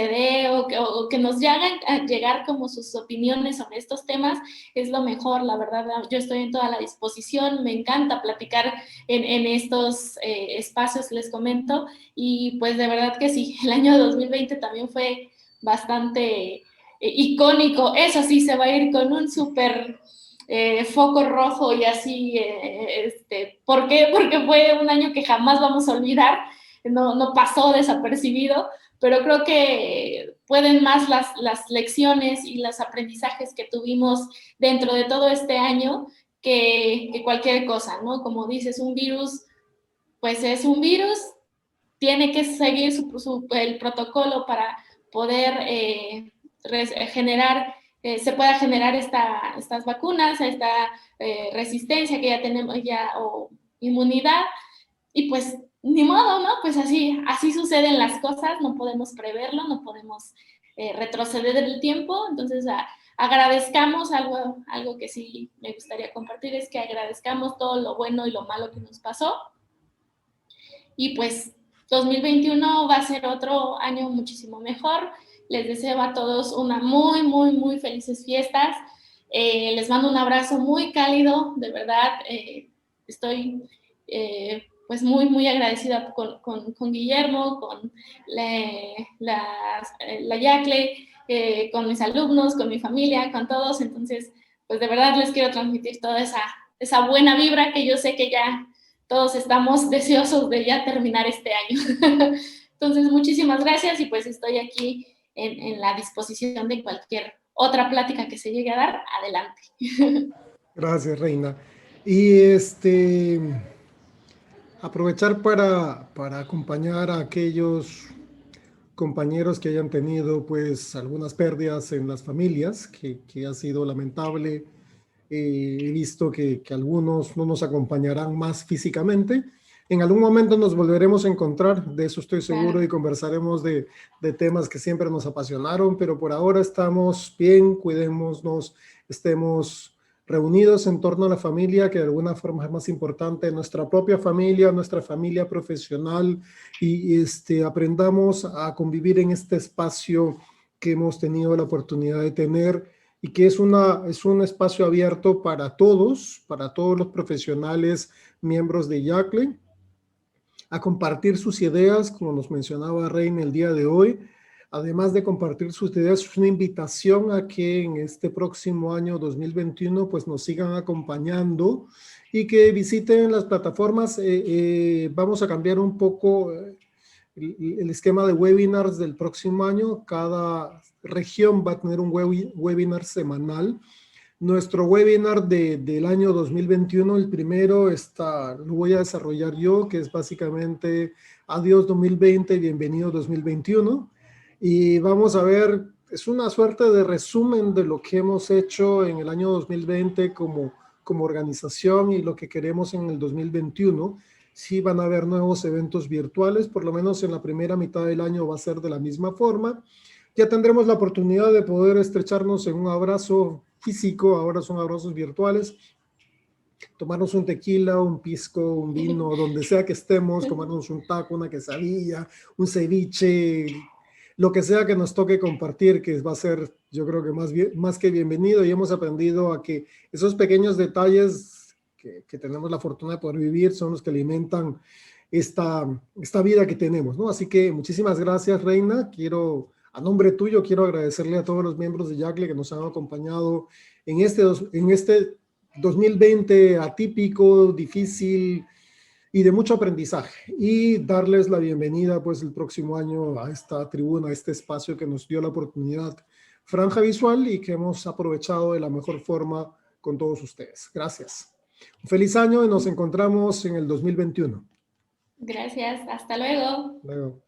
B: dé o que nos hagan llegar como sus opiniones sobre estos temas, es lo mejor, la verdad. Yo estoy en toda la disposición, me encanta platicar en estos espacios, les comento, y pues de verdad que sí, el año 2020 también fue bastante icónico. Eso sí, se va a ir con un súper foco rojo y así. ¿Por qué? Porque fue un año que jamás vamos a olvidar, no pasó desapercibido, pero creo que pueden más las lecciones y los aprendizajes que tuvimos dentro de todo este año que cualquier cosa, ¿no? Como dices, un virus, pues es un virus, tiene que seguir el protocolo para poder generar, se pueda generar estas vacunas, esta resistencia que ya tenemos o inmunidad, y pues ni modo, ¿no? Pues así suceden las cosas, no podemos preverlo, no podemos retroceder el tiempo. Entonces, agradezcamos algo que sí me gustaría compartir, es que agradezcamos todo lo bueno y lo malo que nos pasó. Y pues 2021 va a ser otro año muchísimo mejor. Les deseo a todos una muy, muy, muy felices fiestas. Les mando un abrazo muy cálido, de verdad. Estoy pues muy, muy agradecida con Guillermo, con la Yacle, con mis alumnos, con mi familia, con todos. Entonces, pues de verdad les quiero transmitir toda esa buena vibra que yo sé que ya todos estamos deseosos de ya terminar este año. Entonces, muchísimas gracias y pues estoy aquí en la disposición de cualquier otra plática que se llegue a dar. Adelante.
A: Gracias, Reina. Y aprovechar para acompañar a aquellos compañeros que hayan tenido pues algunas pérdidas en las familias, que ha sido lamentable. He visto que algunos no nos acompañarán más físicamente. En algún momento nos volveremos a encontrar, de eso estoy seguro,
B: Claro.
A: y conversaremos de temas que siempre nos apasionaron, pero por ahora estamos bien, cuidémonos, estemos reunidos en torno a la familia, que de alguna forma es más importante, nuestra propia familia, nuestra familia profesional, y aprendamos a convivir en este espacio que hemos tenido la oportunidad de tener y que es un espacio abierto para todos los profesionales, miembros de Yacle, a compartir sus ideas, como nos mencionaba Reina el día de hoy. Además de compartir sus ideas, es una invitación a que en este próximo año 2021 pues nos sigan acompañando y que visiten las plataformas. Vamos a cambiar un poco el esquema de webinars del próximo año. Cada región va a tener un webinar semanal. Nuestro webinar del año 2021, el primero lo voy a desarrollar yo, que es básicamente Adiós 2020, bienvenido 2021. Y vamos a ver, es una suerte de resumen de lo que hemos hecho en el año 2020 como organización y lo que queremos en el 2021. Sí van a haber nuevos eventos virtuales, por lo menos en la primera mitad del año va a ser de la misma forma. Ya tendremos la oportunidad de poder estrecharnos en un abrazo físico, ahora son abrazos virtuales, tomarnos un tequila, un pisco, un vino, donde sea que estemos, comernos un taco, una quesadilla, un ceviche, lo que sea que nos toque compartir, que va a ser, yo creo que más que bienvenido, y hemos aprendido a que esos pequeños detalles que tenemos la fortuna de poder vivir son los que alimentan esta vida que tenemos, ¿no? Así que muchísimas gracias, Reina. A nombre tuyo, quiero agradecerle a todos los miembros de Yacle que nos han acompañado en este 2020 atípico, difícil y de mucho aprendizaje, y darles la bienvenida pues el próximo año a esta tribuna, a este espacio que nos dio la oportunidad Franja Visual y que hemos aprovechado de la mejor forma con todos ustedes. Gracias. Un feliz año y nos encontramos en el 2021.
B: Gracias. Hasta luego.
A: Luego.